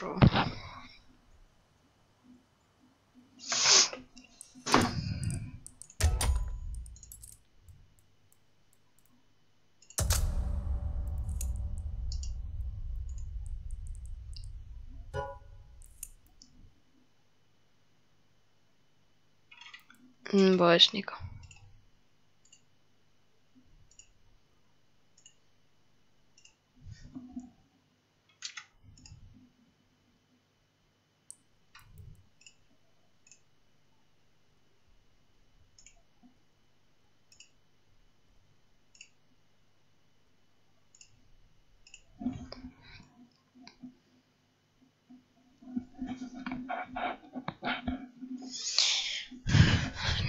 moro. Vois Niko.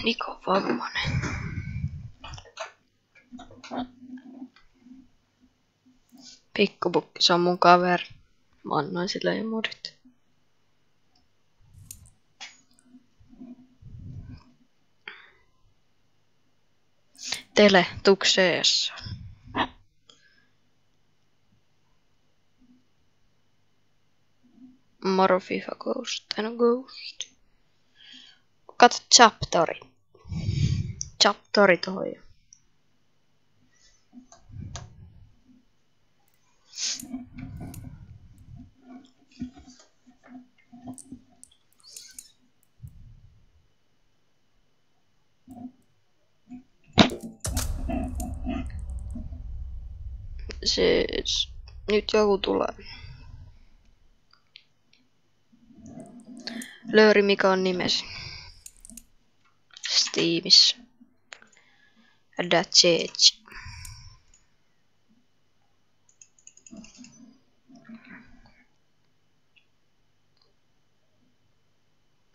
Niko Vauvanen. Pikkupukki, se on mun kaveri. Mä annoin sille jo modit. Tele, tukseessa. Moro FIFA Ghost, en Ghost. Katso chaptori. Chaptori tohoja. Siis nyt joku tulee. Lööri, mikä on nimesi? Steamissa. That's it.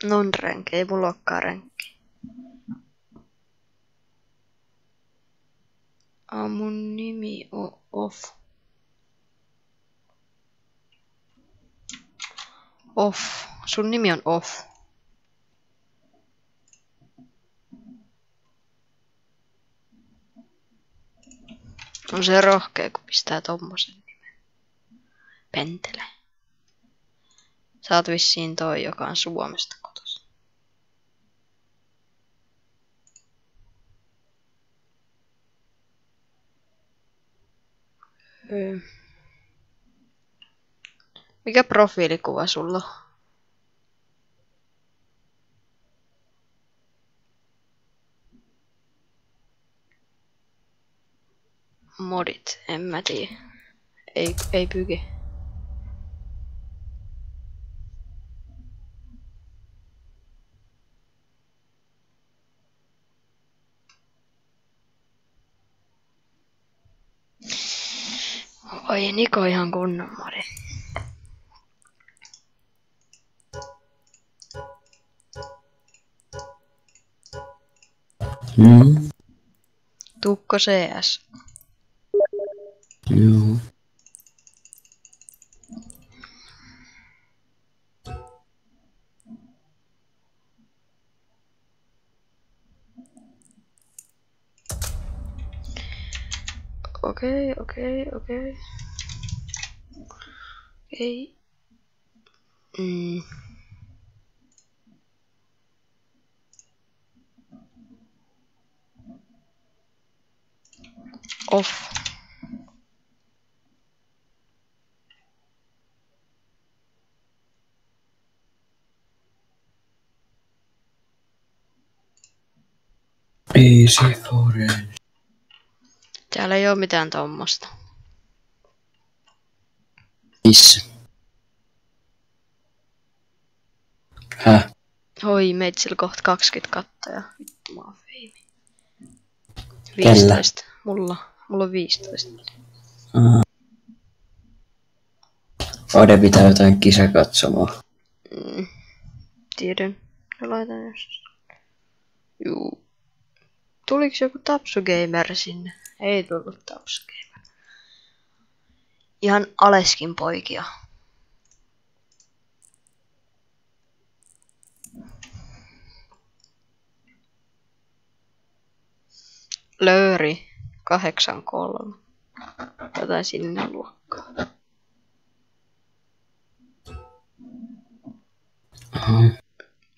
Non-rank, ei mulla olekaan rankki. Mun nimi on Off. Off. Sun nimi on Off. On se rohkea, kun pistää tommosen nimen. Pentele. Sä oot vissiin toi, joka on Suomesta kotoisin. Mikä profiilikuva sulla on? Modit, en mä tiedä. Ei pyge. Oi, Niko ihan kunnon modi. Tukko CS. Joo. Okei. Off. Easy forage. Täällä ei oo mitään tommosta. Missä? Häh? Oi, meitsillä kohta 20 kattoja. Vittu, mä oon feimi. Kellä? 15. Mulla on 15. Ode pitää jotain kisakatsomaa. Tiedän. Ja laitan jossain. Juu. Tuliks joku Tapsu-gamer sinne? Ei tullut Tapsu-gamer. Ihan Aleskin poikia. Lööri 83. Jotain sinne luokkaa.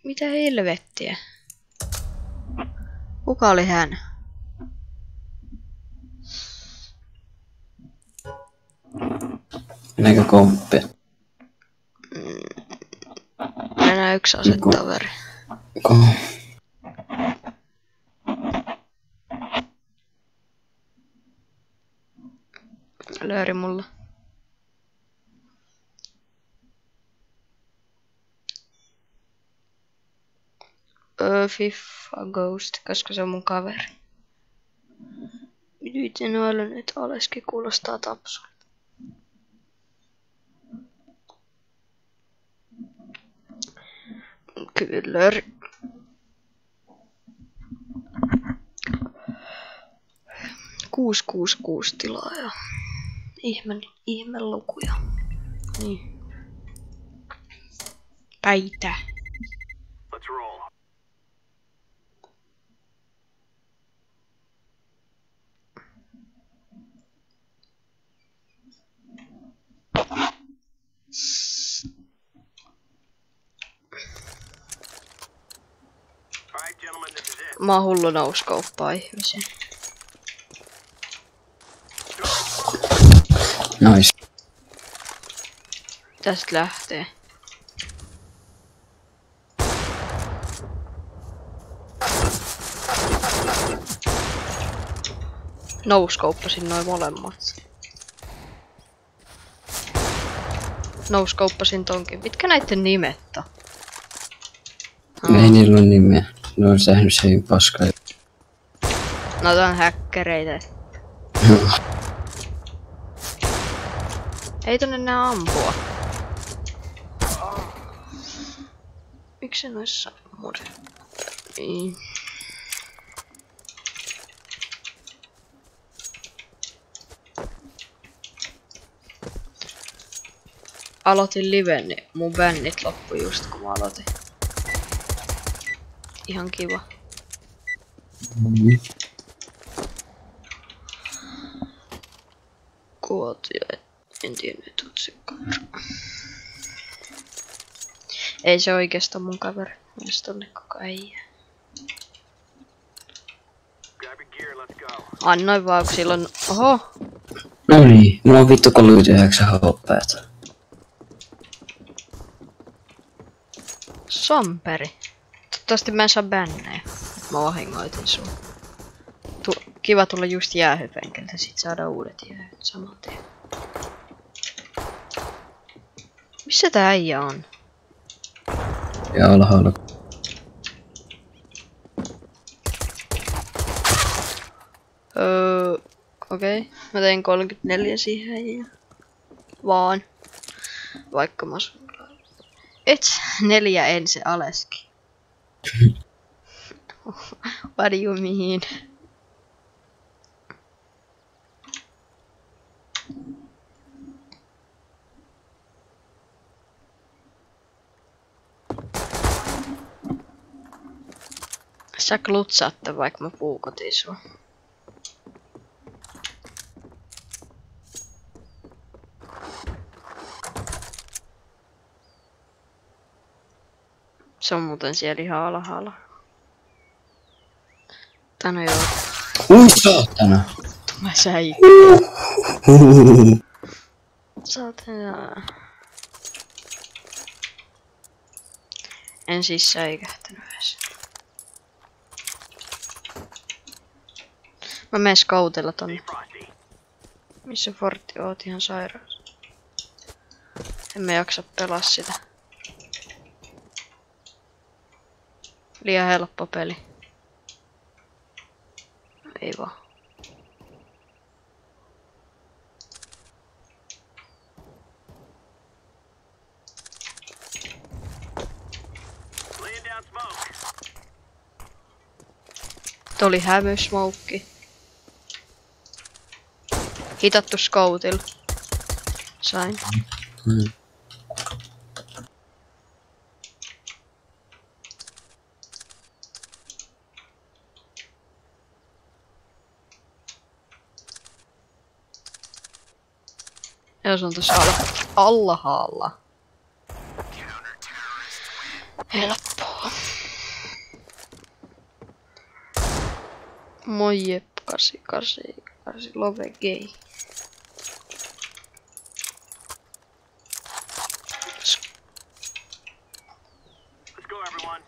Mitä helvettiä? Kuka oli hän? Näkö komppi? Enää yksi asettoveri. Lööri mulla. Fiffa Ghost, koska se on mun kaveri. Nyt en ole nyt oleskin kuulostaa tapsulta. Kyllä. 666 tilaa ja ihme lukuja. Niin. Päitä. Let's roll. Alright, gentlemen, this is it. Mä oon hullu nouskauppaa ihmisiä. Nice. Tästä lähtee. Nouskauppasin noin molemmat. Nouskauppasin tonkin. Mitkä näitten nimet on? Ei niillä ole nimeä. Ne on tehnyt sen paskaa. No tää on häkkäreitä. Ei tonne nää ampua. Miksi noissa muuten? Niin. Aloitin liven, niin mun bännit loppui just kun mä aloitin. Ihan kiva. Kuotio, en tiedä nyt otsikkoa. Ei se oikeastaan mun kaveri, myös tonne koko äijä. Grab your gear, let's go. Annoin vaan, kun silloin... Oho! No niin, mulla on vittu 39 HP:tä. Samperi. Toivottavasti mä en saa bännejä. Mä vahingoitin sun. Kiva tulla just jäähypenkiltä, sit saada uudet jäähyt saman tien. Missä tää äijä on? Ja alhaalla. Okei. Mä tein 34 siihen ja... Vaan. Vaikka mä sun... Et 4 ensi aleski. What do you mean? Sä klutsaatte vaikka mä puukotin sua. Se on muuten siellä ihan alhaalla. Tän on joo. Ui saatana! Mä säikin. Saatana. En siis säikähtänyt edes. Mä menen scoutilla tonne. Missä fortti oot ihan sairaus? En mä jaksa pelaa sitä. Liian helppo peli. Ei vaan. Laying down smoke. Tuli hämysmoukki. Hitattu scoutilla. Sain. Ja se on tossa alhaalla. Helppoa. Moi jep, 88 love gay. Let's go, everyone.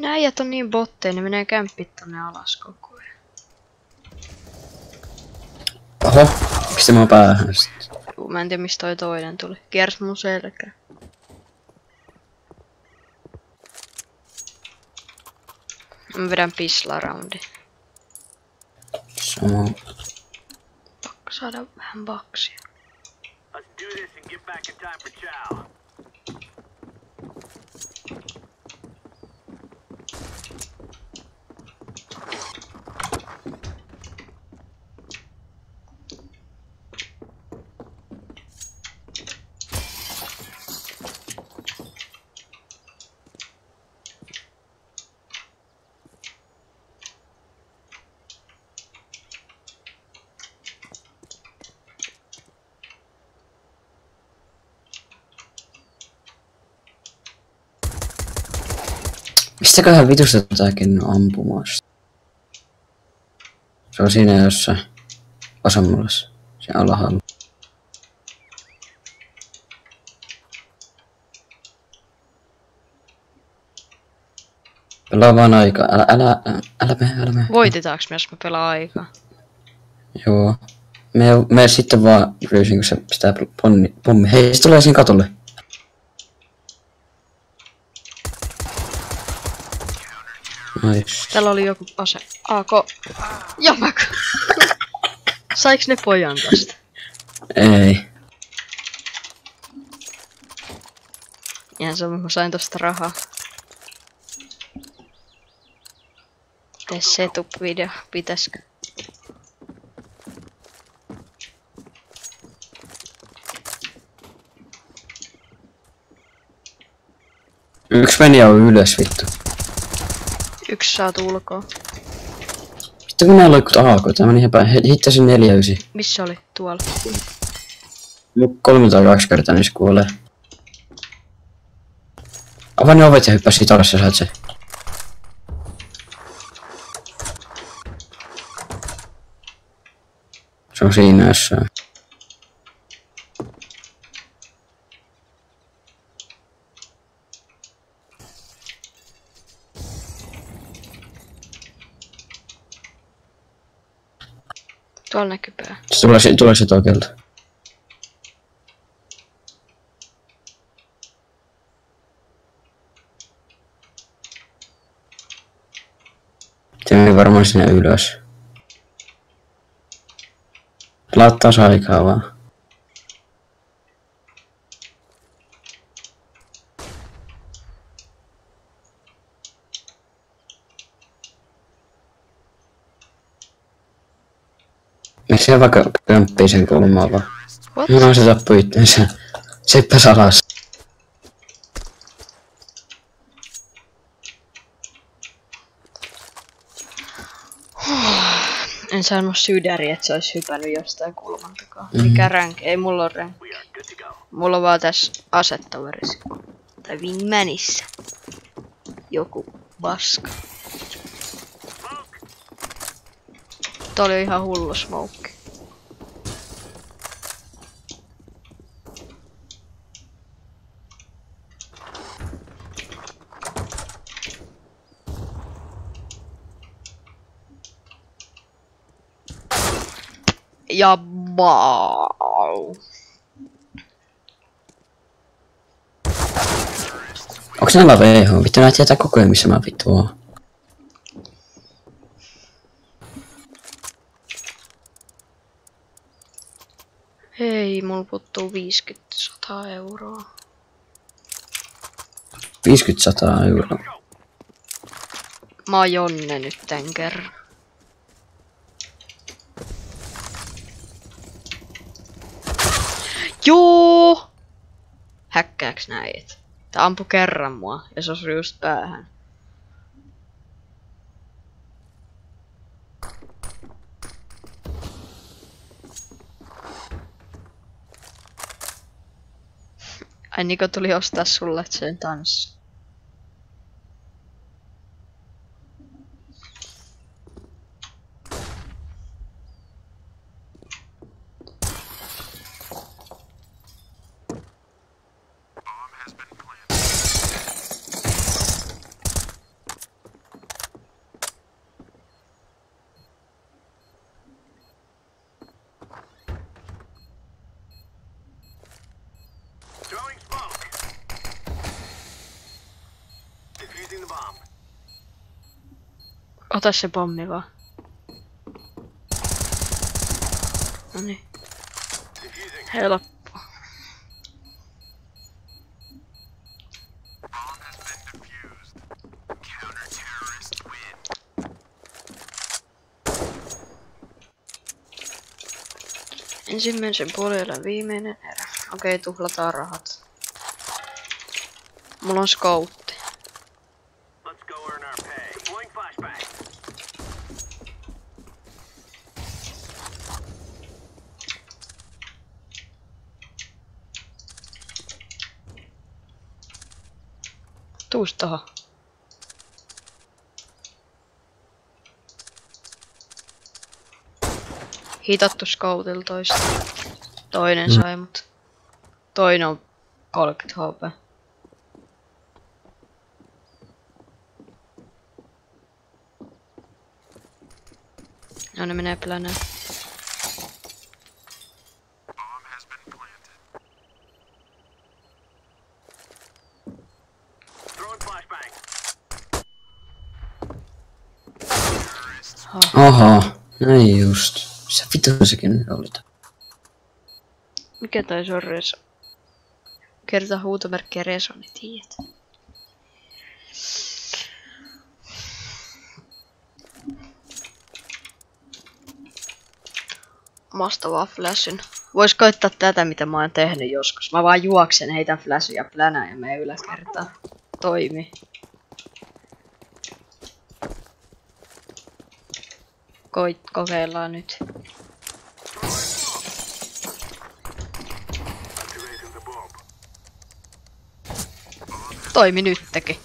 Nää äijät on niin botteja, ne menee kämppit tonne alas koko ajan. Oho, pisti mua päähän sit. Juu, mä en tiedä mistä toi toinen tuli. Kiersi mun selkää. Mä vedän pislaroundi. Sama. Pakko saada vähän baksia. Let's do this and get back in time for chow. Mistäköhän vitusta tätäkin ampumasta? Se on siinä jossain vasemmassa. Siinä alhaalla. Pelaa vaan aikaa. Älä mene. Voitetaanko me, jos mä pelaan aikaa? Joo. Me sitten vaan ryysin, kun se pistää pommi. Hei, se tulee siinä katolle. Nice. Täällä oli joku ase. AK. Jamak. Saiks ne pojan tästä? Ei. Ihan sama, kun sain tosta rahaa. Tee setup-video, pitäskö? Yksi meni jo ylös vittu. Yksi saat ulkoa. Vittu kun nää loikut AK, tää meni ihan päin. Hittasin 4-9. Missä oli? Tuolla. 3 tai 2 kertaa niin se kuolee. Avaa ne ovet ja hyppää siitä alas ja saat se. Se on siinä jossain. Tuolla näkyy pää. Se tulee se tokelta. Se meni varmaan sinne ylös. Pelaa taas aikaa vaan. Mene siellä vaikka kömppii sen kulmaa vaan. What? No se tappoi itteensä. Se hyppäs alas. En saanut sydäriä, että se olisi hypännyt jostain kulman takaa. Mikä rank? Ei mulla ole rank. We are good to go. Mulla on vaan tässä asetoverissa. Tai wingmanissä. Joku paska. Tuo oli ihan hullu smoke. Ja wow. Onks näillä VH? Vittu nää tietää koko ajan missä mä vittu oon. Hei, mulla puuttuu 50-100 euroa. 50-100 euroa. Mä oon Jonne nyt tän kerran. Joo! Häkkääks näit? Tää ampui kerran mua ja se osui just päähän. Ai Niko tuli ostaa sulle sen tanssi. Throwing smoke. Defusing the bomb. Ota se pommi vaan. Noniin. Defusing. Helppo. Bomb has been defused. Counter-terrorist win. Ensimmäisen puolella viimeinen erä. Okei, tuhlataan rahat. Mulla on scoutti. Let's go earn our pay. Deploying flashbang. Tuus tohon. Hitattu scoutil toista. Toinen sai mut. Toinen on 30 HP. No ne menee plänään. Bomb has been planted. Throwing flashbang. Terrorists. Oho, näin just. Missä vittu sekin oli? Mikä toi on reso? Kerta huutomerkkiä reso, niin tiedät. Mastavaa flashin. Vois koittaa tätä mitä mä oon tehnyt joskus. Mä vaan juoksen, heitän flashin ja plänään ja menen yläkertaan. Toimii. Kokeillaan nyt. Activating the bomb. Toimi nytkin.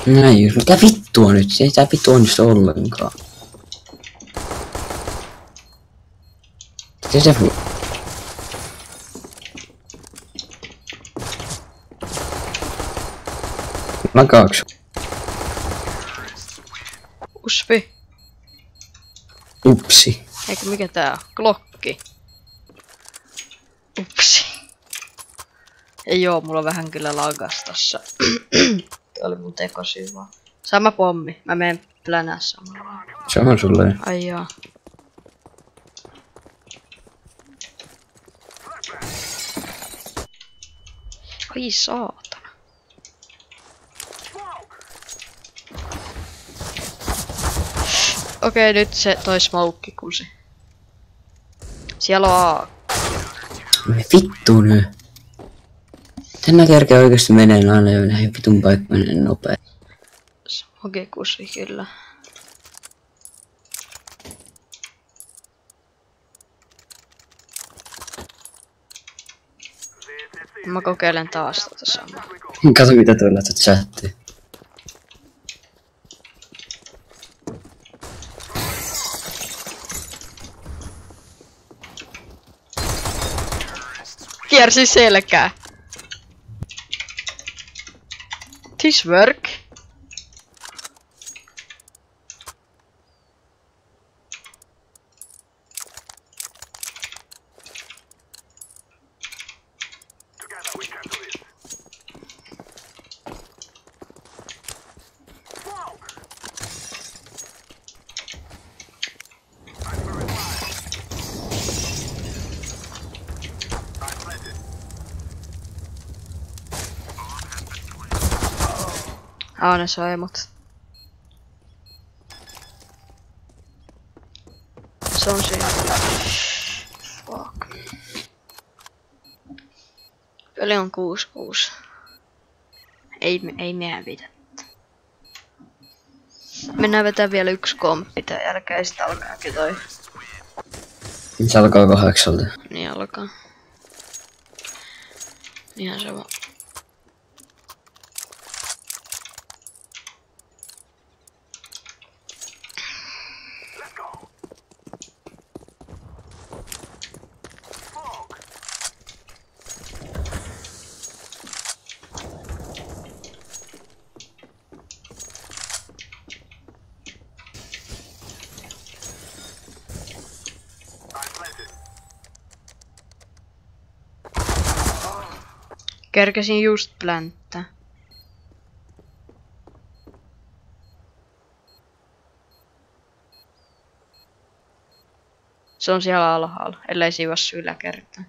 Näin just. Mitä vittua nyt? Se ei tää vittu onnistu ollenkaan. Miten se Lakaaks? Uspi. Upsi. Eikö mikä tää on? Klokki. Upsi. Ei oo, mulla vähän kyllä lagas tossa. Tuo oli mun tekosyy vaan. Sama pommi. Mä menen plänää samalla. Se on sulle. Ai joo. Ai saatana. Okei, nyt se toi smoke kusi. Siellä on Me vittu nyt. Tänä kerkeä oikeesti menee aina jo näihin vitun paikkoihin nopea. smoke kusi kyllä. Mä kokeilen taas tätä samaa. Kato mitä tuolla laitat chattiin. Kiersi selkää. This work. Together we can do this. Smoke. I'm throwing fire. I'm planted. Ne sai mut. Se on siinä. Fuck. Peli on 6-6. Ei me hävitä. Mennään vetää vielä yksi komppi tän jälkeen ja sit alkaakin toi. Se alkaa 8. Niin alkaa. Ihan sama. Kerkesin just plänttää. Se on siellä alhaalla, ellei siivassu yläkertaan.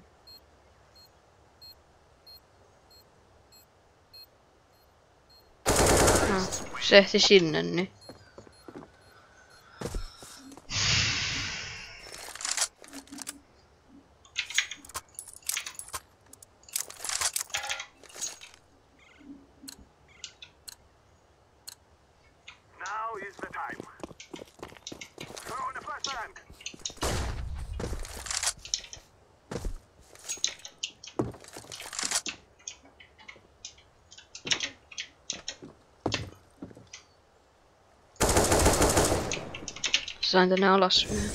No, se ehti sinne nyt. Now is the time. Throw in a flashbang. Sain tänne alas yhden.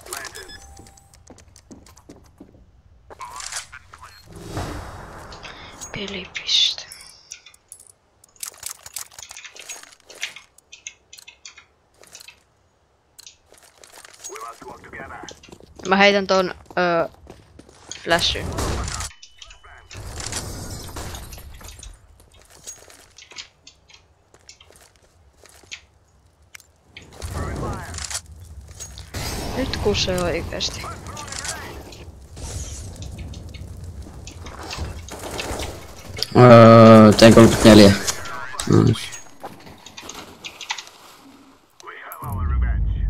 Planted. Pelipiste. We must work together. Mä heitän ton flashin. Throwing fire. Nyt kun se oikeesti. Tein 34. We have our revenge.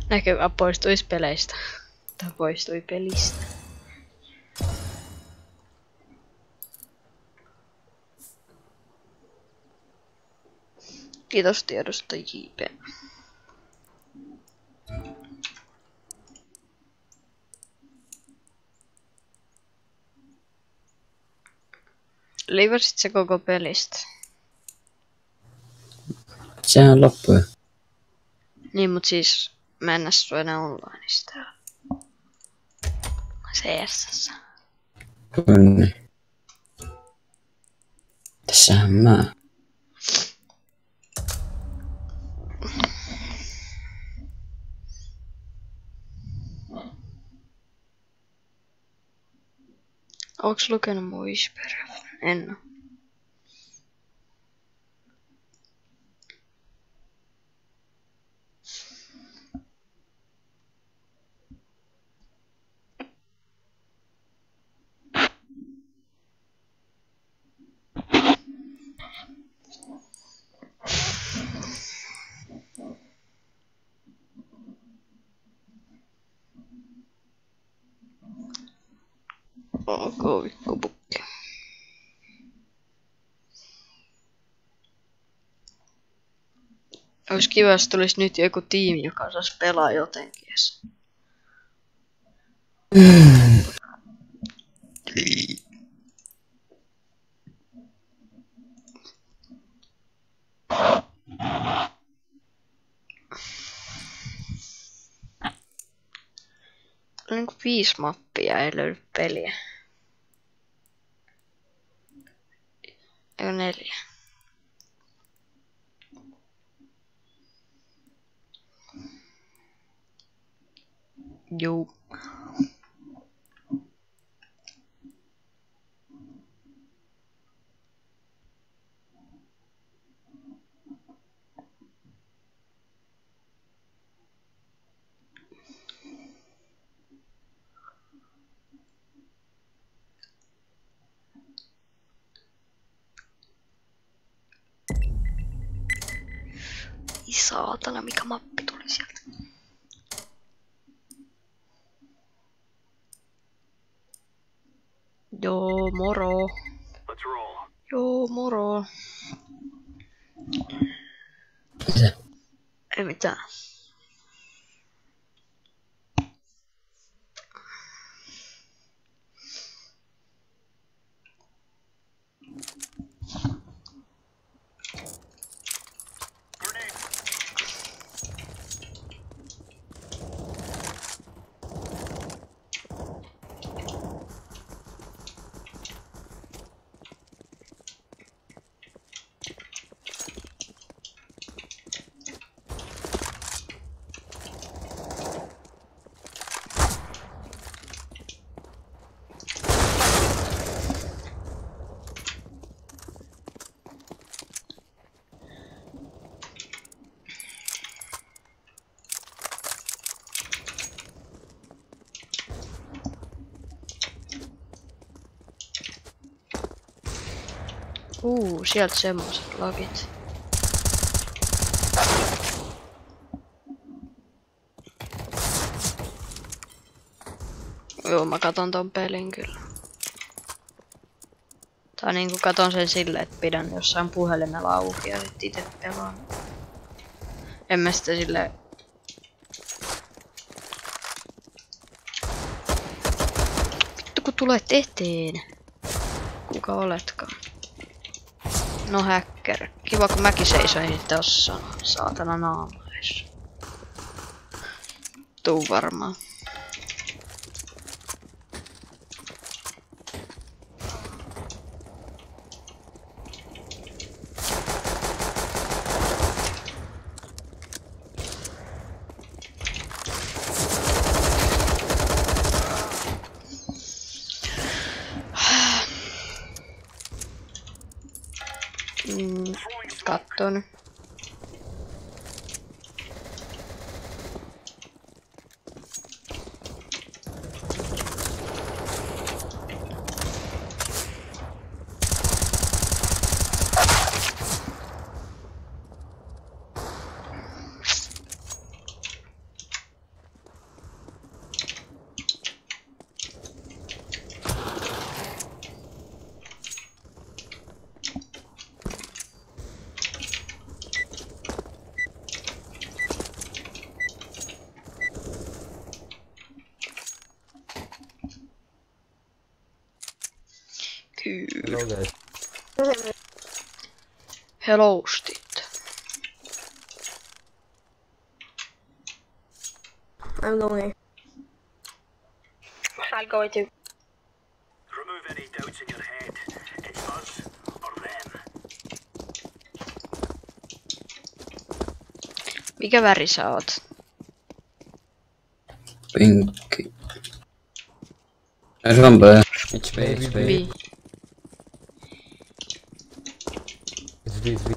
Näkymä poistuis peleistä. Tai poistui pelistä. Kiitos tiedosta JP. Liivasit se koko pelistä. Sehän loppui. Niin, mut siis mä en näe sua enää onlineista täällä. CS:ssä. Niin. Tässähän mä. Onks lukenut mun Whisper? En oo. Ok, vikkopukki. Ois kiva, jos tulis nyt joku tiimi, joka osais pelaa jotenkin edes. Niinku 5 mappia ei löydy peliä. Eikö 4? Juu. saatana, mikä mappi tuli sieltä. Joo, moro. Let's roll. Joo, moro. Mitä? Ei mitään. Grenade. Sieltä semmoset logit. Joo, mä katon ton pelin kyllä. Tai niinku katon sen silleen, että pidän jossain puhelimella auki ja sit ite pelaan. En mä sitä silleen... Vittu kun tulet eteen. Kuka oletkaan? No hacker. Kiva kun mäkin seisoin tossa. Saatana naamais. Tuu varmaan. Katso nyt. Kyllä. Hello guys. Hellostit. I'm going. I'll go too. Remove any doubts in your head. It's us or them. Mikä väri sä oot? Pinkki. Se on B. It's B, it's B. Vi. It's V.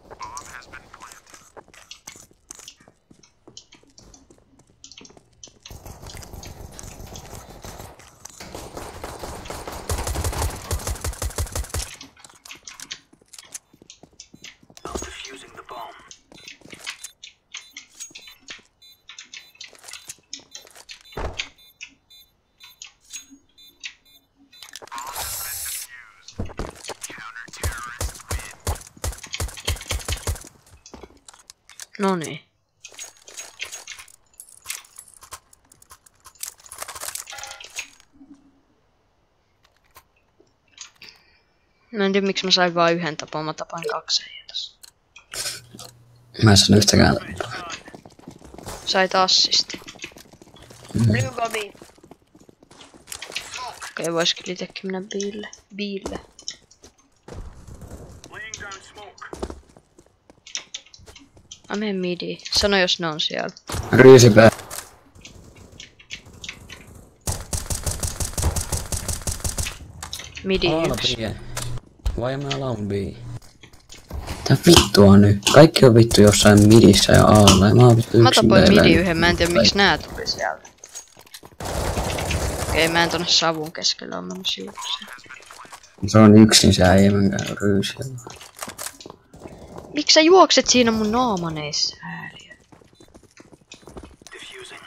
Bomb has been planted. I'm defusing the bomb. Noniin. Mä en tiedä miksi mä sain vaan yhden tapon, mä tapain 2 tossa. Mä en saanut yhtäkään. Sait assisti. Blue go B. Okei, voisikin itekin mennä biille. Laying down smoke. Mä menen midiin. Sano jos ne on siellä. Riisi B. Midi Aala 1. B. Why am I alone B? Tää vittua nyt. Kaikki on vittu jossain midissä ja aalla. Ja mä oon vittu Mä yksin tapoin B:llä. midi yhden, mä en tiedä miksi nää tuli sieltä. Okei, mä en tonne savun keskellä on menossa juokseen. Se on yksin se äijä, minkä ryysillä. Miksi sä juokset siinä mun naamaneissa, ääliö? Diffusing.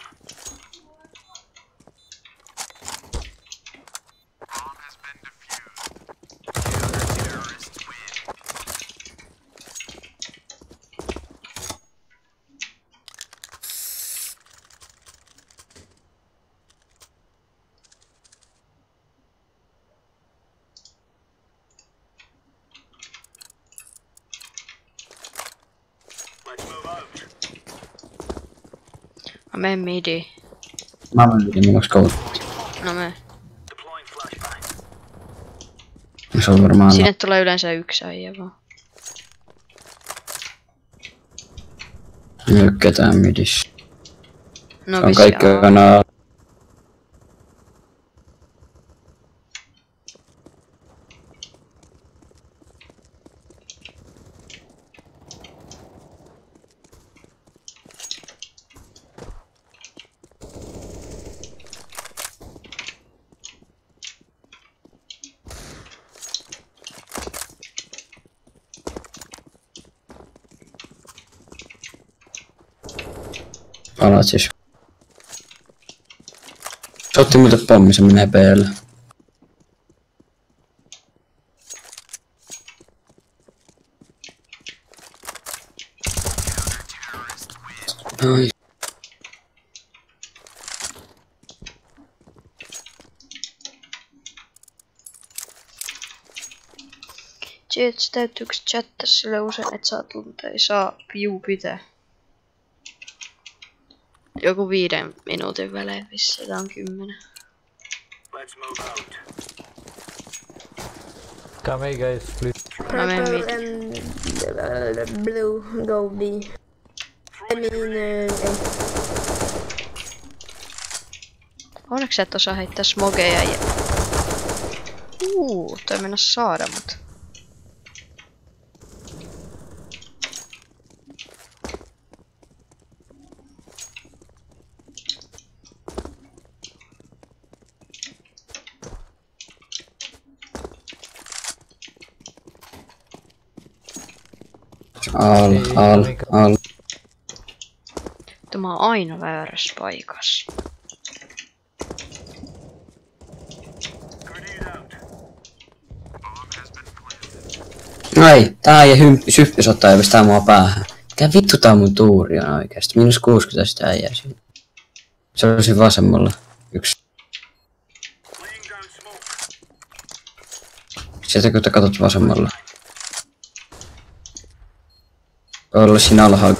Let's move out. Mä menen midiin. Mä menen minuksi koulutus. No me. Deploying flashbang. Se on varmaan Sinne tulee yleensä yksi äijä vaan. ei oo ketään midissä. No Se on vissiin kaikki aa. kanaa. Palaat siis. Se otti multa pommi, se menee B:lle. Ai. Jets, täytyykö chattaa sille usein, et saa tuntea? Ei saa pitää. Joku 5 minuutin välein vissiin, tää on 10. Let's move out. Come hey guys, please. Mä menen Purple mid. and blue go B. I mean, Onneksi sä et osaa heittää smogeja ja... toi mennä saada mut. Al. Mä oon aina väärässä paikassa. Grenade out. Ai, tää äijä syppis ottaa ja pistää mua päähän. Mikä vittu tää mun tuuri on oikeesti? -60 sitä äijää siinä. Se on siinä vasemmalla. Yksi. Laying down smoke. Sieltä kun katot vasemmalla. Olla siinä alhaalla.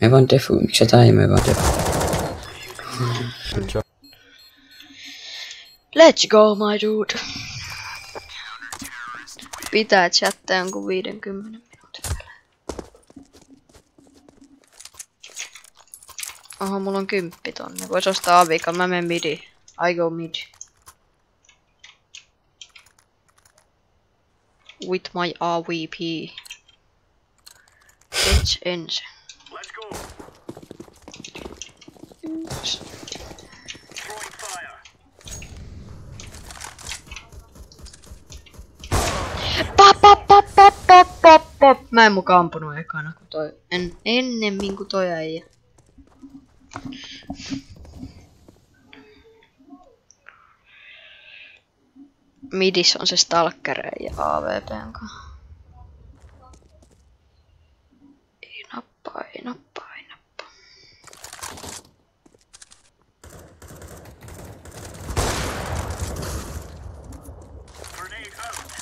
Me vaan defu. Miksi tää ei me vaan defu? Good job. Let's go, my dude. Pitää chattaa jonkun 50 minuutin välein. Oho, mulla on 10 tonne. Vois ostaa avikan, mä menen midi. I go mid. With my AVP. Ence. Let's go. Throwing fire. Pop. Mä en mukaan ampunut ekana kun toi. Ennemmin kuin toi äijä. Midis on se stalker ja AVPn kanssa. Ei nappa. Grenade out.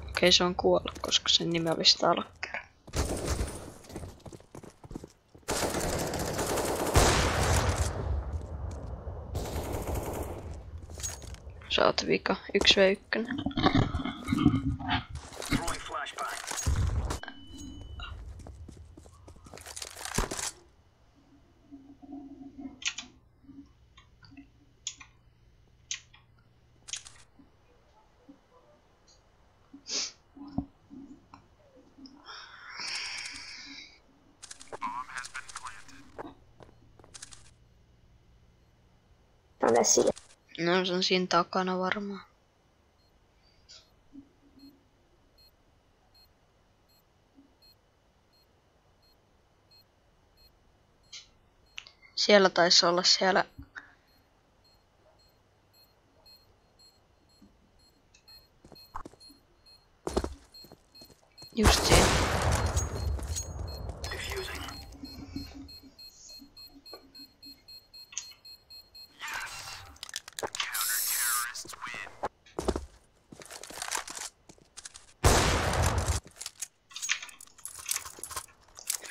Okei, se on kuollut, koska sen nimi oli stalker. Sä oot vika. 1v1. Throwing flashbang. Anna siihen. No se on siinä takana varmaan. Siellä taisi olla siellä. Just siinä.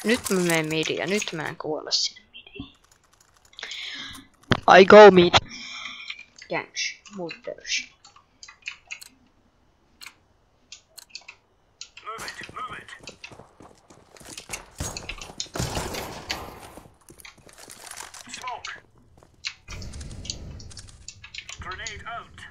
Nyt mä menen midiin ja nyt mä en kuole sinne midiin. I go mid. Gangs. Mutters. Move it, move it. Smoke. Grenade out.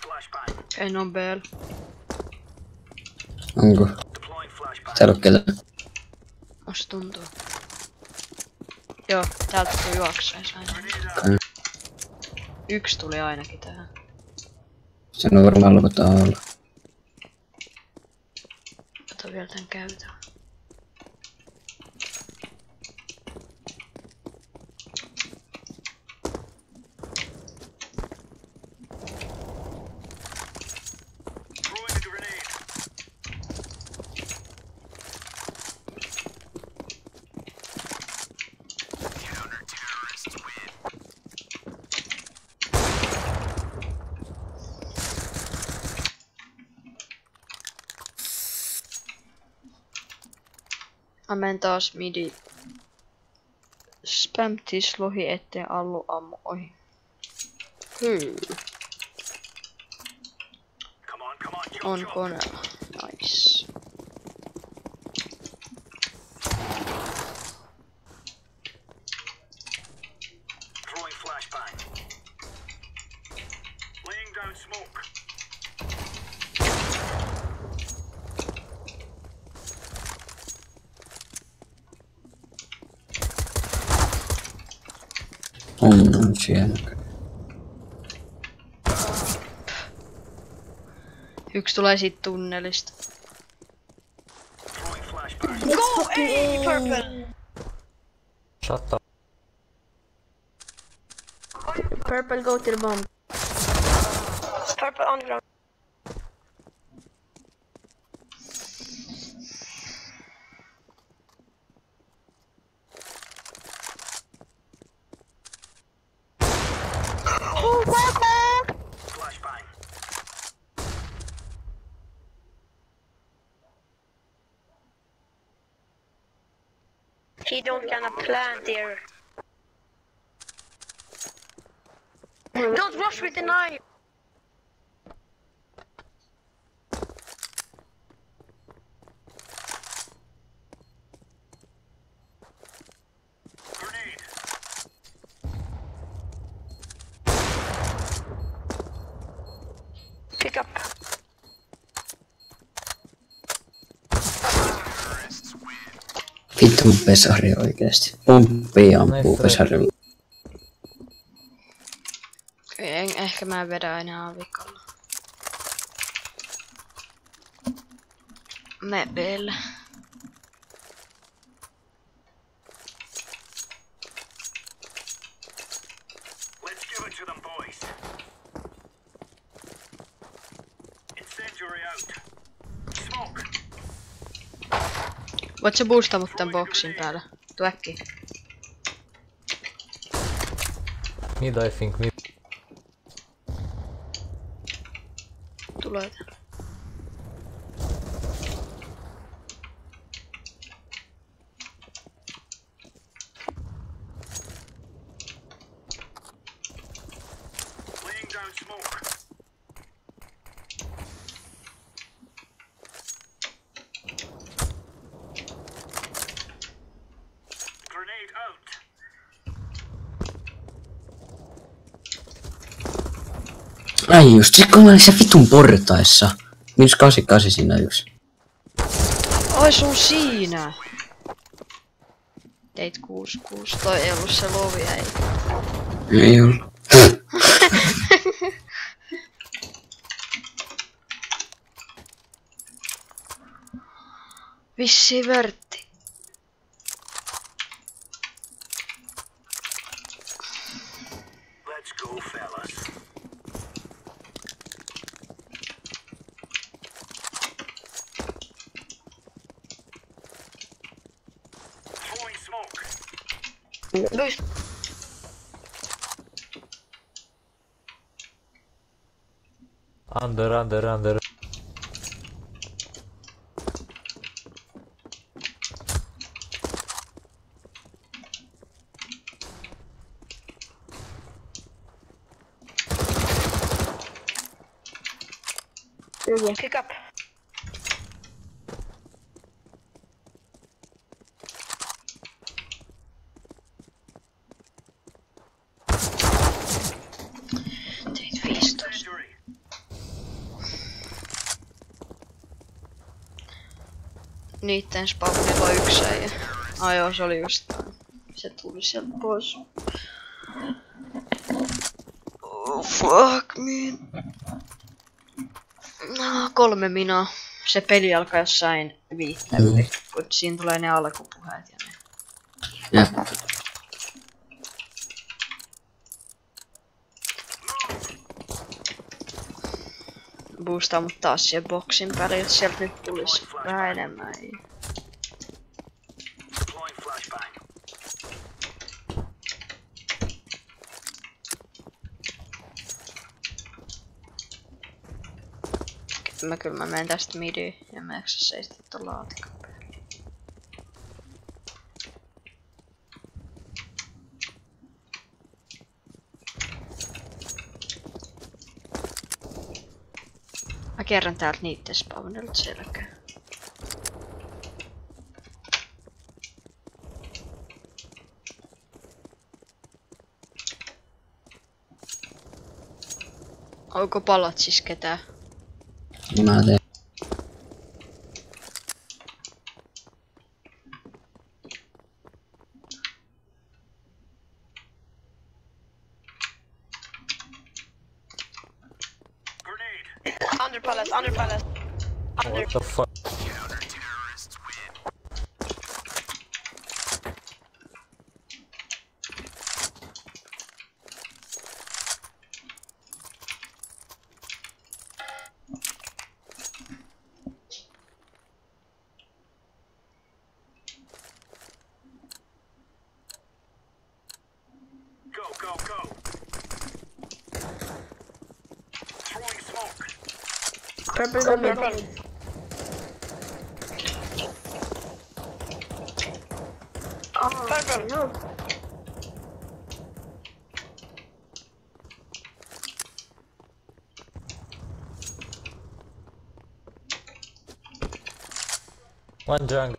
Flashbang. En on BL. Onko? Deploying flashbang. Täällä on ketään. Musta tuntuu. Joo, täältä tuli juoksees aina. Grenade out. Yksi tuli ainakin tähän. Sen on varmaan luvataan olla. Kato vielä tän käytön. Throwing a grenade. Mä menen taas midi. Spamtis lohi ettei allu ammu ohi. Come on, jump, On jump. koneella. Nice. Throwing flashbang. Laying down smoke. On siellä. Yksi tulee siitä tunnelista. Throwing flashbang. Go A, purple! Shut up. Purple, go to the bomb. Purple on the ground. Flashbang. He don't gonna plant here. Don't rush with the knife. Grenade. Pick up. Vittu mun pesari oikeesti. Pomppii ampuu Nice. pesarilla. Ehkä mä vedän aina aavikalla. Me vielä. Let's give it to them, boys. Incendiary out. Smoke. Voit sä boostaa mut tän boksin päällä? Tuu äkkiä. Mid, I think. Mid. Tulee tän. Laying down smoke. Grenade out. Ai just, sit kun mä olin se vitun portaissa. -88 siinä yksi. Ai sun siinä! Teit 6-6, toi ei ollut se lovi, ei. Ei oo. Vissi vörtti. Let's go, fellas. Throwing smoke. Under. Pick up. Teit 15. Injury. Niitten spawnilla on yksi ja... Ai joo, se oli just tää. Se tuli sieltä pois. Oh, fuck me. No, 3 minaa. Se peli alkaa jossain 5 yli, kun siinä tulee ne alkupuheet ja ne. Jep. Boostaa mut taas siihen boksin päälle, jos sieltä nyt tulis vähän enemmän. Deploying flashbang. Kyllä mä menen tästä midiin ja mä eksä seistä ton laatikon päälle. Mä kerran täältä niitten spawnilta selkää. Onko palat siis ketään? Mä teen. Grenade. Under palace. What the fuck? Go. Throwing smoke. Purple go mid. Purple. No. One jungle.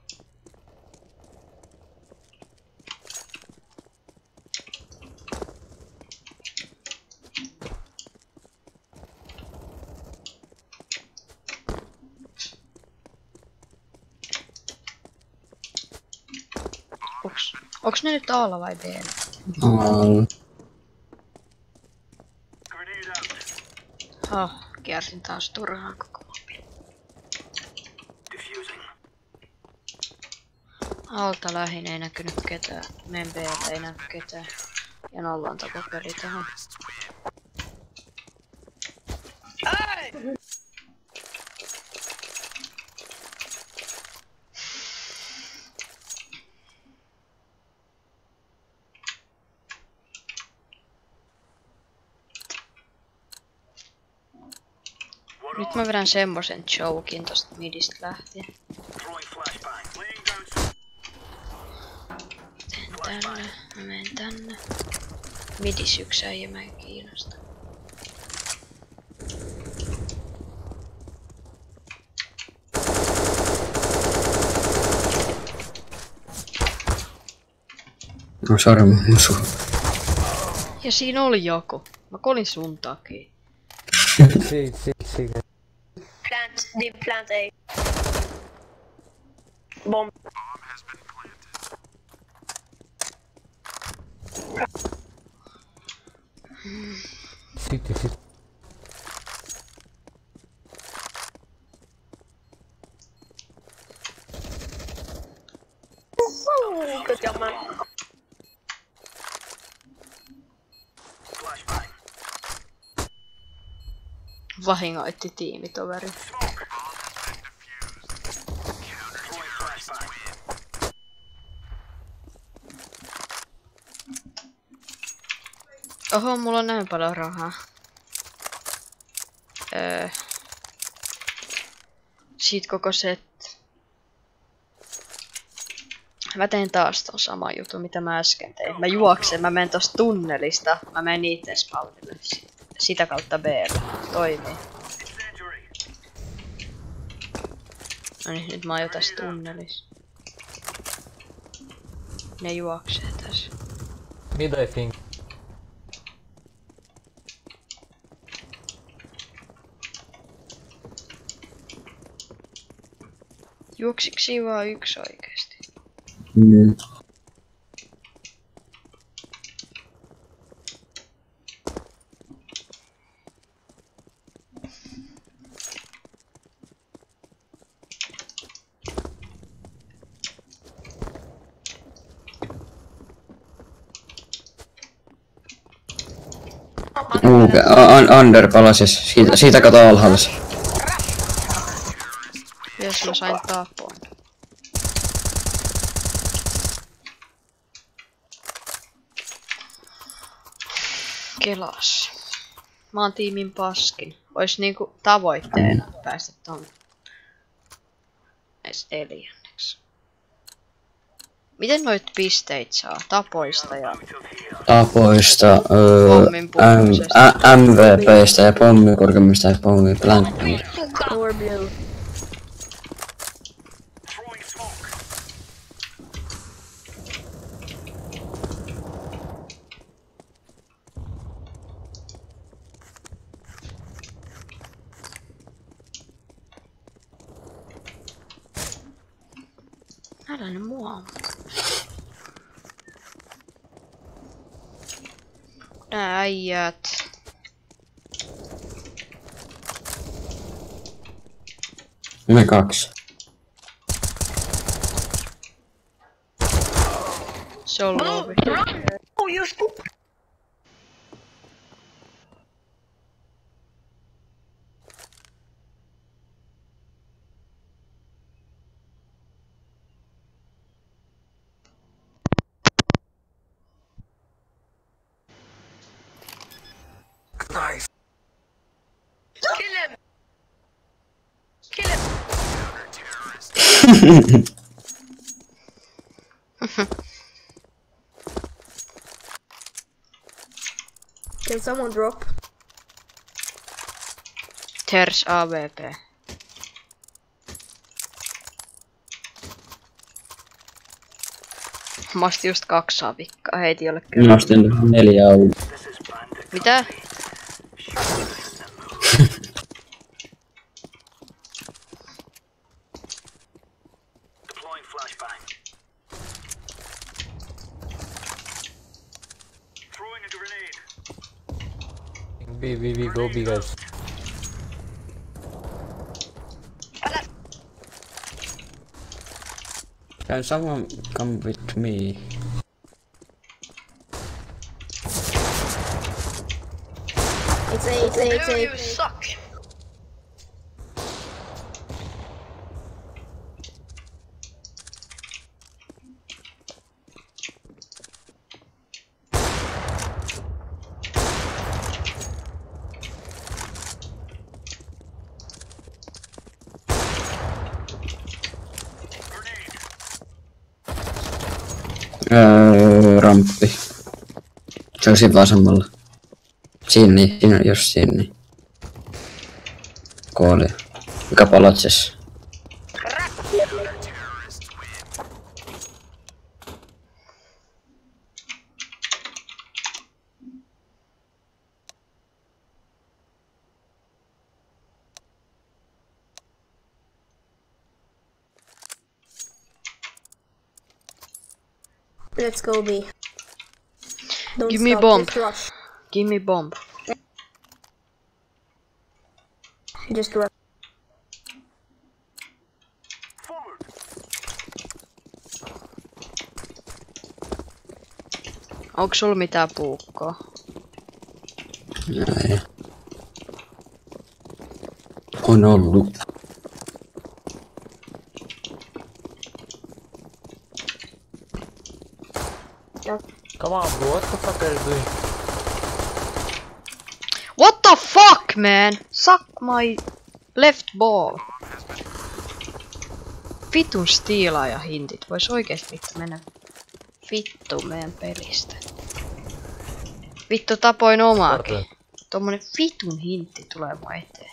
Onks ne nyt A:lla vai B:llä? Grenade out. Oh, kiersin taas turhaan koko mobiili. Diffusing. Alta lähin ei näkynyt ketään. Men B:llä ei näy ketään. Ja nollan takapeli tähän. Nyt mä vedän semmosen jokin tosta midistä lähtien. Throwing flashbang. Laying down. Tänne, mä menen tänne. Midis yksi äijä mä en kiinnosta. No sori mun musu. Ja siinä oli joku. Mä kolin sun takia. See. Plant A. Bomb. See. Ooh, good job, man. Flashbang. Vahingoitti tiimitoveri. Throwing flashbang. Oho, mulla on näin paljon rahaa. Siitä koko set. Mä teen taas ton sama jutun, mitä mä äsken tein. Mä juoksen, mä menen tosta tunnelista. Mä menen niitten spawnille. Sitä kautta B-lle. Toimii. Incendiary. No niin, nyt mä oon jo tässä tunnelissa. Ne juoksee tässä. Mid I think. Juoksiks siinä vaan yksi oikeesti? Mm. Under palasis. Siitä kato alhaalla. Jos mä sain tappoon. Kelas. Mä oon tiimin paskin. Ois niinku tavoitteena päästä ton edes neljänneksi. Miten noit pisteitä saa? Tapoista ja Tapoista, pommin purkamisesta. MVPstä ja pommikurkimista ja pommiplanttamista. Orbiel. Throwing smoke. Älä nyt mua. Nää äijät. Me kaksi. Se on luovi. Oh, you scoop. Nice. Kill him. Kill him. Can someone drop? Ters AVP. Mä ostin just 2 saavikkaa, heitin jollekin. Mä ostin 4 ollut. This is bandit. Mitä? Deploying flashbang. Throwing a grenade. B, go B guys. Can someone come with me? It's You A. suck. Ramppi. Se on siinä vasemmalla. Siinä just siinä. Kooli. Mikä palatses? Let's go B. Don't Give me stop, bomb. just rush. Give me bomb. Just rush. Forward. Onko sulla mitään puukkoa? Ei. On ollut. Come on, bro, what the fuck are you doing? What the fuck, man? Suck my left ball. Vitun stiilaaja hintit. Vois oikeesti vittu mennä vittu meidän pelistä. Vittu tapoin omaakin. Tommonen vitun hintti tulee mun eteen.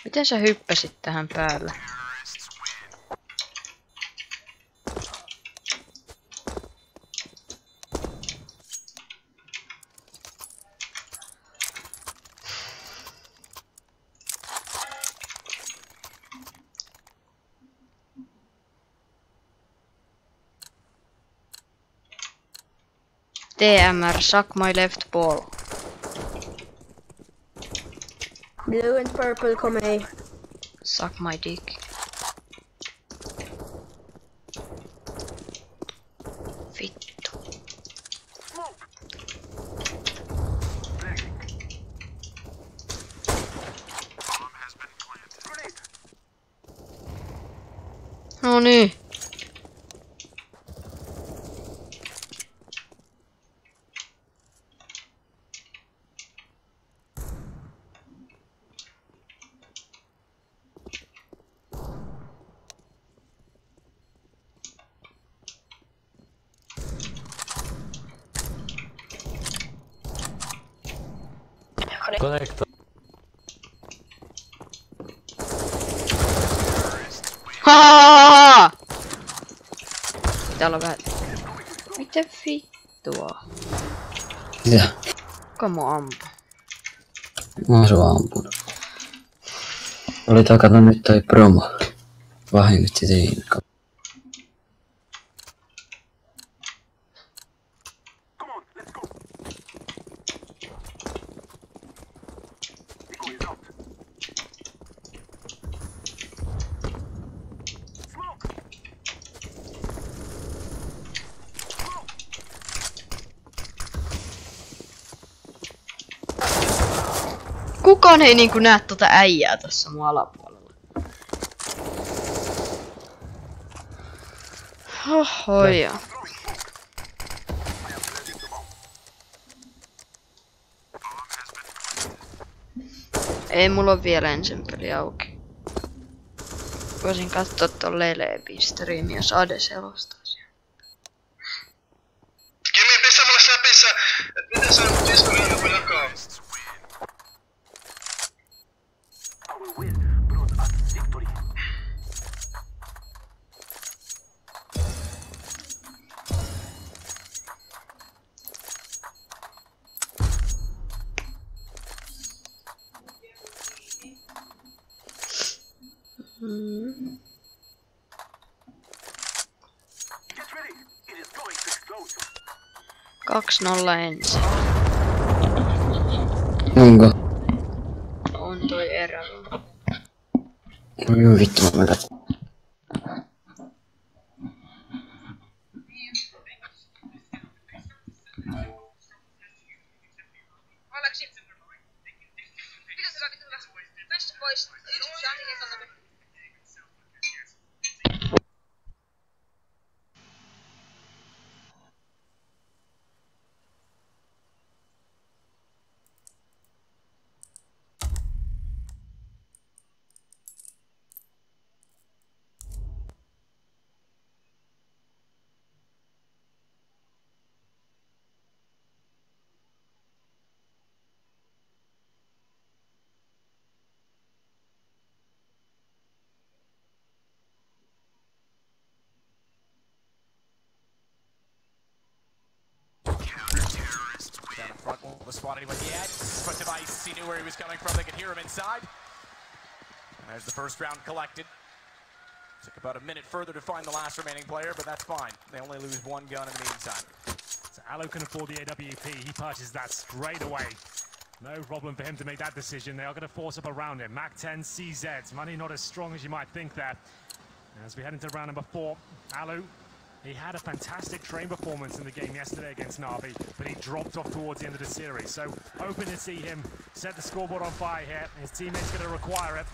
Miten sä hyppäsit tähän päälle? TMR, suck my left ball. Blue and purple come A. Suck my dick. Vittu. No niin. Connect. Hahaha! Täällä on vähän... Miten vittua? Mitä? Kuka mua ampuu? Mä oon sua ampunut. Oli takana nyt toi promo. Vahingoitti siinä. Come on, let's go. Echo is out. Smoke. Kukaan ei niinku näe tota äijää tossa mun alapuolella. Hohoja. Ei mulla on vielä ensin peli auki. Voisin katsoa ton Leleepin striimi, jos Ade selostaisi. Kimi, pistä mulle siellä pissä, et miten se on Discordilla voi jakaa. Our win brought us victory. Get ready. It is going to explode. 2-0 ensin. Onko? On toi erä. Oi vittu mä menen. spot anyone yet, but Device, he knew where he was coming from. They could hear him inside. And there's the first round collected. Took about a minute further to find the last remaining player, but that's fine. They only lose one gun in the meantime. So Aloe can afford the AWP. He purchases that straight away. No problem for him to make that decision. They are going to force up around him. Mac 10 CZ. Money not as strong as you might think there. As we head into round number 4, Aloe, he had a fantastic train performance in the game yesterday against Na'Vi, but he dropped off towards the end of the series. So hoping to see him set the scoreboard on fire here. His teammates going to require it.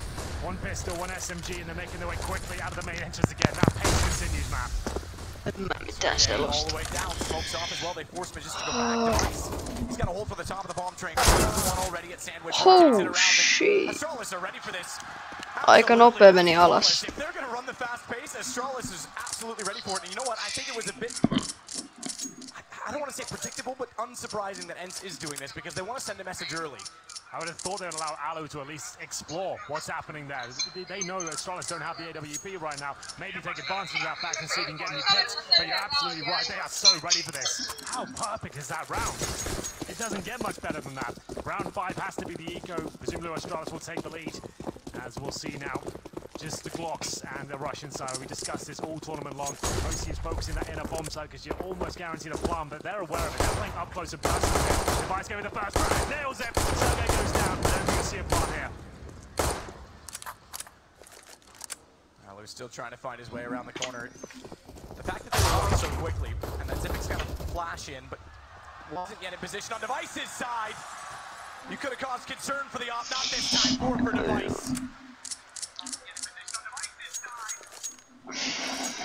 One pistol, one SMG, and they're making their way quickly out of the main entrance again. Now pace continues, Matt. All the way down, smokes off as well. They force Magis to go back. Device. He's got a hold for the top of the bomb train. One already at Sandwich. Oh shit. Astralis are ready for this. Aika nopea meni alas. If they're gonna run the fast pace, Astralis is absolutely ready for it. And you know what? I think it was a bit, I don't want to say predictable, but unsurprising that Ence is doing this because they want to send a message early. I would have thought they would allow Aloe to at least explore what's happening there. They know that Astralis don't have the AWP right now. Maybe take advantage of that fact and see if they can get any picks. But you're absolutely right. They are so ready for this. How perfect is that round? It doesn't get much better than that. Round 5 has to be the eco. Presumably Astralis will take the lead. As we'll see now, just the Glocks and the Russian side. We discussed this all tournament long. Most teams focusing that inner bomb side because you're almost guaranteed a plum, but they're aware of it. They're playing up close and personal here. Device going with the first round. Nails it. Sergey goes down. I don't think you'll see a plum here. Aloe's still trying to find his way around the corner. The fact that they're going so quickly, and that Zipic's got to flash in, but wasn't yet in position on Device's side. You could have caused concern for the op, not this time. For Device.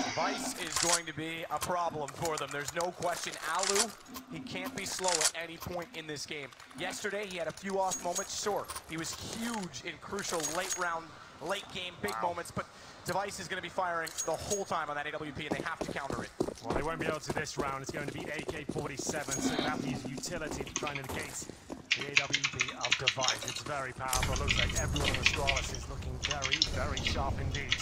Device is going to be a problem for them. There's no question. Aloe, he can't be slow at any point in this game. Yesterday, he had a few off moments. Sure, he was huge in crucial late round, late game, big moments, but Device is going to be firing the whole time on that AWP, and they have to counter it. Well, they won't be able to this round. It's going to be AK-47, so they have to use utility to try and negate the AWP of Device. It's very powerful. It looks like everyone on Astralis is looking very, very sharp indeed.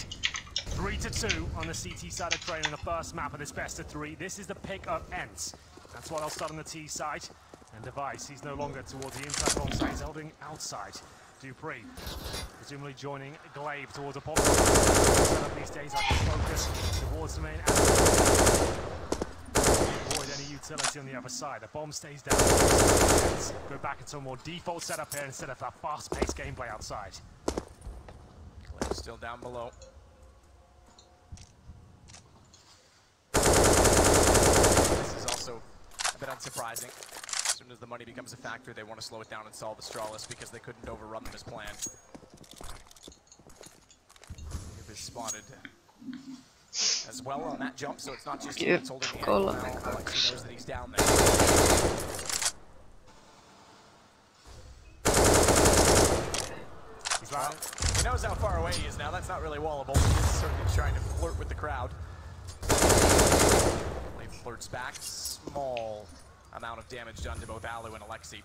3-2 on the CT side of train in the first map of this best of 3. This is the pick of Ence. That's why they'll start on the T side. And Device, he's no longer towards the inside bomb side, he's holding outside. Dupree, presumably joining Glaive towards a popular. These days I can focus towards the main avoid any utility on the other side. The bomb stays down. Let's go back into a more default setup here instead of that fast-paced gameplay outside. Glaive still down below. A bit unsurprising. As soon as the money becomes a factor, they want to slow it down and solve Astralis because they couldn't overrun them as planned. If it's spotted as well on that jump, so it's not just him that's holding the angle now. Alexi knows that he's down there. He's well, he knows how far away he is now. That's not really wallable. He is certainly trying to flirt with the crowd. Flirts back, small amount of damage done to both Aloe and Alexi.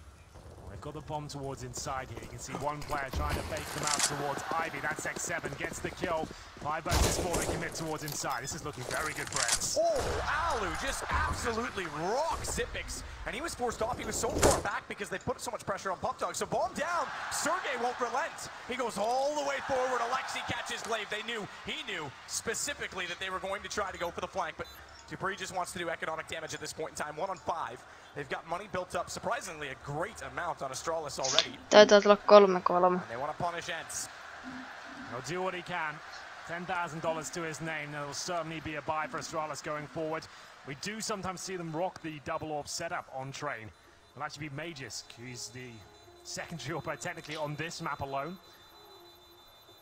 They've got the bomb towards inside here. You can see one player trying to fake them out towards Ivy. That's X7, gets the kill. 5 versus 4, they commit towards inside. This is looking very good for Ence. Oh, Aloe just absolutely rocks Zipix. And he was forced off. He was so far back because they put so much pressure on Pup Dog. So bomb down, Sergey won't relent. He goes all the way forward. Alexi catches Glaive. He knew specifically that they were going to try to go for the flank, but Dupree just wants to do economic damage at this point in time. 1 on 5. They've got money built up, surprisingly a great amount on Astralis already. Taitaa tulla 3-3. And they want to punish Ence. He'll do what he can. $10,000 to his name. That'll certainly be a buy for Astralis going forward. We do sometimes see them rock the double orb setup on train. It'll actually be Magis, who's the secondary orb player technically on this map alone.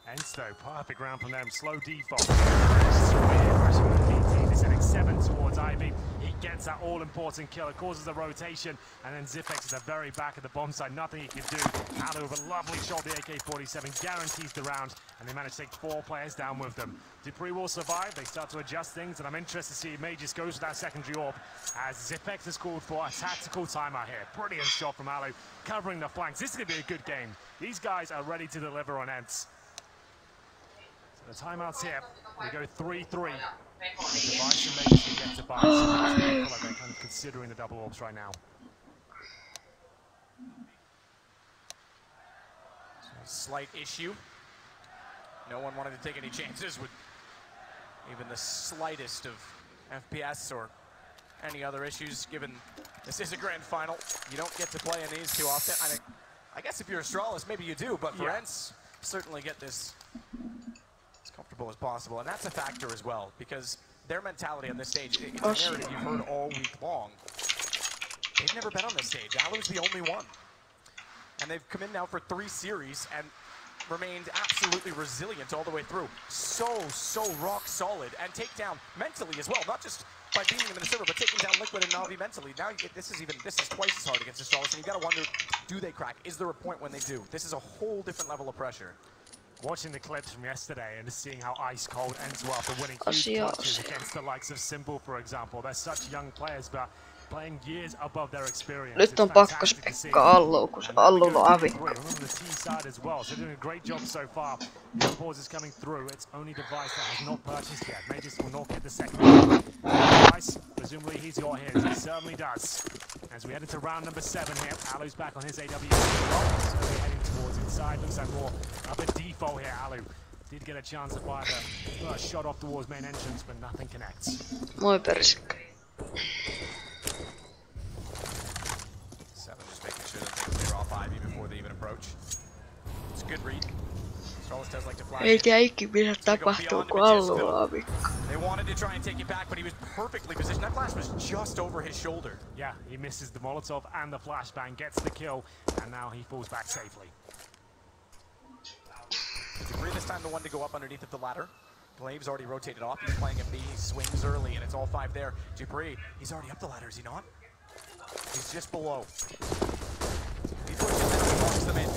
Ence though, perfect round from them. Slow default. This is X7 towards Ivy. He gets that all-important kill. It causes a rotation, and then Zipex at the very back of the bomb side. Nothing he can do. Aloe with a lovely shot. The AK-47 guarantees the round, and they manage to take 4 players down with them. Dupree will survive. They start to adjust things, and I'm interested to see if Magis goes for that secondary orb, as Zipex has called for a tactical timeout here. Brilliant shot from Aloe, covering the flanks. This is going to be a good game. These guys are ready to deliver on Ence. So the timeout's here. We go 3-3. Device and Magis can get to buy. So they're kind of considering the double orbs right now. slight issue. No one wanted to take any chances with even the slightest of FPS or any other issues, given this is a grand final. You don't get to play in these too often. I guess if you're Astralis, maybe you do, but for Ence, certainly get this as comfortable as possible. And that's a factor as well, because their mentality on this stage, it's a narrative you've heard all week long. They've never been on this stage. Alu's the only one. And they've come in now for 3 series and remained absolutely resilient all the way through. So rock solid, and take down mentally as well, not just by beating them in the server, but taking down Liquid and Navi mentally. Now this is twice as hard against Astralis, and you gotta wonder, do they crack? Is there a point when they do? This is a whole different level of pressure. Watching the clips from yesterday and seeing how ice cold Ence were after winning huge clutches against the likes of Simple, for example. They're such young players, but playing years above their experience. Nyt on pakko se Pekka Allu, kun se Allulla on avikko. On the T side as well, so doing a great job so far. The pause is coming through. It's only device that has not purchased yet. Magus will not get the second device. Presumably he's got his. He certainly does. As we head into round number 7 here, Alu's back on his AW. So we're heading towards inside. Looks like more of a default here. Alu did get a chance to fire the first shot off towards main entrance, but nothing connects. Moi persikkä. Making sure that they clear all 5 even before they even approach. It's a good read. Astralis does like to flash. Ei tiedä ikinä mitä tapahtuu, kun Allulla on avikko. They wanted to try and take it back, but he was perfectly positioned. That flash was just over his shoulder. Yeah, he misses the Molotov and the flashbang, gets the kill, and now he falls back safely. Dupree this time the one to go up underneath of the ladder. Blave's already rotated off. He's playing a B. He swings early, and it's all 5 there. Dupree, he's already up the ladder, is he not? He's just below. He pushes them and walks them in.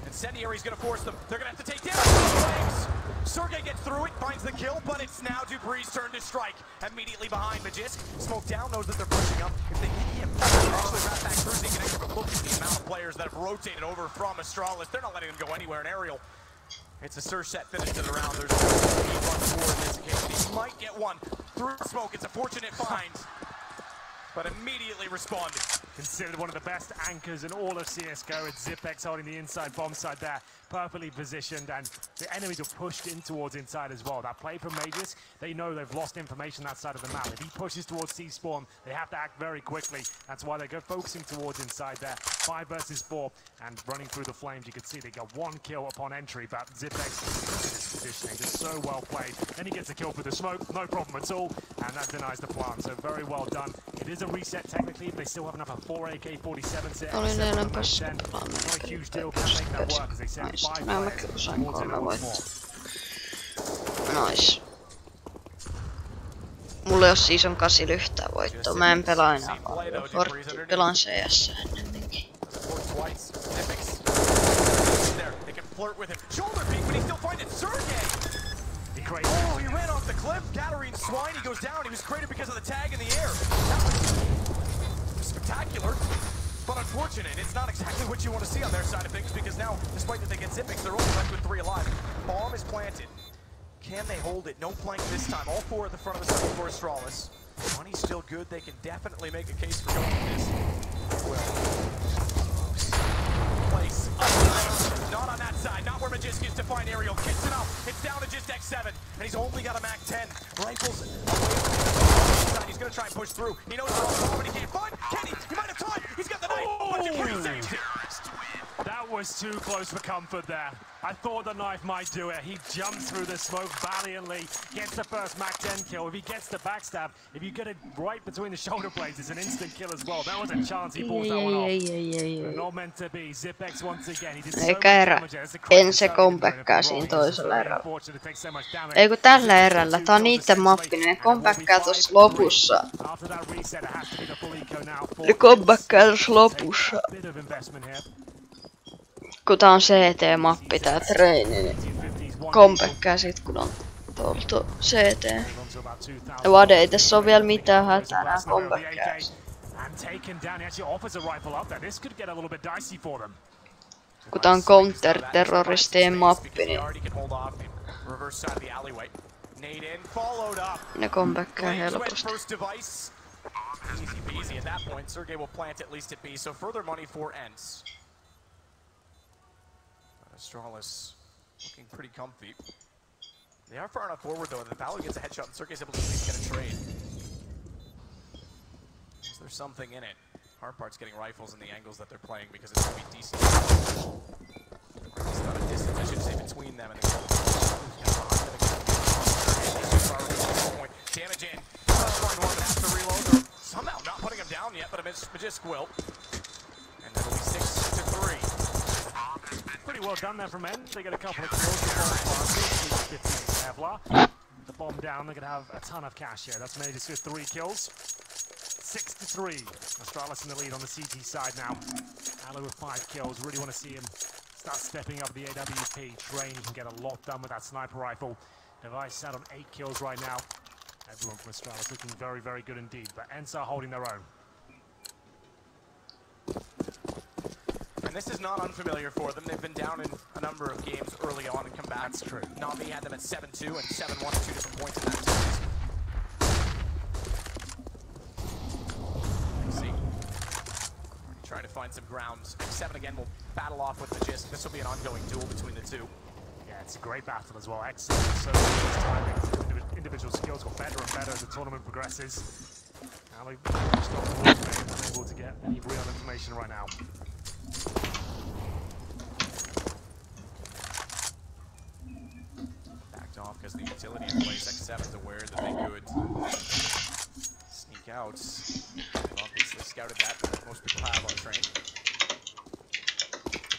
Incendiary's gonna force them. They're gonna have to take down Flames. Sergey gets through it, finds the kill, but it's now Dupree's turn to strike. Immediately behind Magisk. Smoke down, knows that they're pushing up. If they hit him, they're actually right back cruising. And they look at the amount of players that have rotated over from Astralis. They're not letting them go anywhere in aerial. It's a Sur set finish to the round. There's no for in this occasion. He might get one through smoke. It's a fortunate find, but immediately responded. Considered one of the best anchors in all of CSGO. It's Zipex holding the inside bomb side there, perfectly positioned, and the enemies are pushed in towards inside as well. That play from Magus, they know they've lost information that side of the map. If he pushes towards C-spawn, they have to act very quickly. That's why they go focusing towards inside there. 5 versus 4, and running through the flames, you can see they got 1 kill upon entry, but Zipex is positioning just so well played. Then he gets a kill for the smoke, no problem at all, and that denies the plant, so very well done. It is a reset technically, if they still have enough 4 AK-47 set. Olin eilen päässyt pelaamaan. Not a huge deal, can make that work, as they said 5 players. Sain 3 voittoa. Nice. Mulla ei oo Season 8 yhtään voittoa. Mä en pelaa enää Fortnite. Pelaan CS ennemminkin. Oh, he ran off the cliff. Gathering swine, he goes down. He was created because of the tag in the air. That was spectacular, but unfortunate. It's not exactly what you want to see on their side of things, because now, despite that they get Zipex, they're only left with 3 alive. Bomb is planted. Can they hold it? No plank this time. All 4 at the front of the site for Astralis. Money's still good. They can definitely make a case for going with this. Well, place. Not on that side. Not where Magisk is to find Aerial. Gets it up. It's down to just X7, and he's only got a Mac 10. Rifles away. He's gonna try and push through. He knows they're all but he can't find. Can he? He might have time. He's got the knife. But Dupree saves it. That was too close for comfort there. I thought the knife might do it. He jumps through the smoke valiantly, gets the first Mac 10 kill. If he gets the backstab, if you get it right between the shoulder blades, it's an instant kill as well. That was a chance he pulls that one off. Not meant to be. Zipex once again. He did so much damage. Ence comebackaa siinä toisella erällä. Ei kun tällä erällä. Tää on niitten mappi, ne comebackaa tossa lopussa. Ne comebackaa tossa lopussa. Kun tää on CT-mappi tää treeni, niin comebackaa sit kun on tuolta CT. Ja vade ei tässä oo vielä mitään hätää, nää comebackaa. Kun tää on counter-terroristien mappi, niin ne comebackaa helposti. Easy peasy at that point. Sergey will plant at least at B, so further money for Ence. Astralis looking pretty comfy. They are far enough forward though that Valor gets a headshot and Sergey's able to at least get a trade. Is there something in it? Hardpart's getting rifles in the angles that they're playing because it's going to be decent. It's not a distance, I should say, between them and the damage in. Find one that has to reload. Or somehow not putting him down yet, but a Magisk will. And that'll be 6-3. Pretty well done there from Ence. They get a couple of kills before 15 Kevlar. The bomb down, they're going to have a ton of cash here. That's Magisk with 3 kills. 6-3. Astralis in the lead on the CT side now. Alu with 5 kills. Really want to see him start stepping up the AWP. Train can get a lot done with that sniper rifle. Device sat on 8 kills right now. Everyone from Astralis looking very, very good indeed. But Ence are holding their own. And this is not unfamiliar for them. They've been down in a number of games early on and come back. That's true. Na'Vi had them at 7-2 and 7-1 at 2 different points in that series. Let's see. Trying to find some ground. X7 again will battle off with Magisk. This will be an ongoing duel between the two. Yeah, it's a great battle as well. Excellent. So timing, individual skills got better and better as the tournament progresses. Alu unable to get any real information right now. Backed off because the utility in place. X7's aware that they could sneak out. They've obviously scouted that, but most people have on train.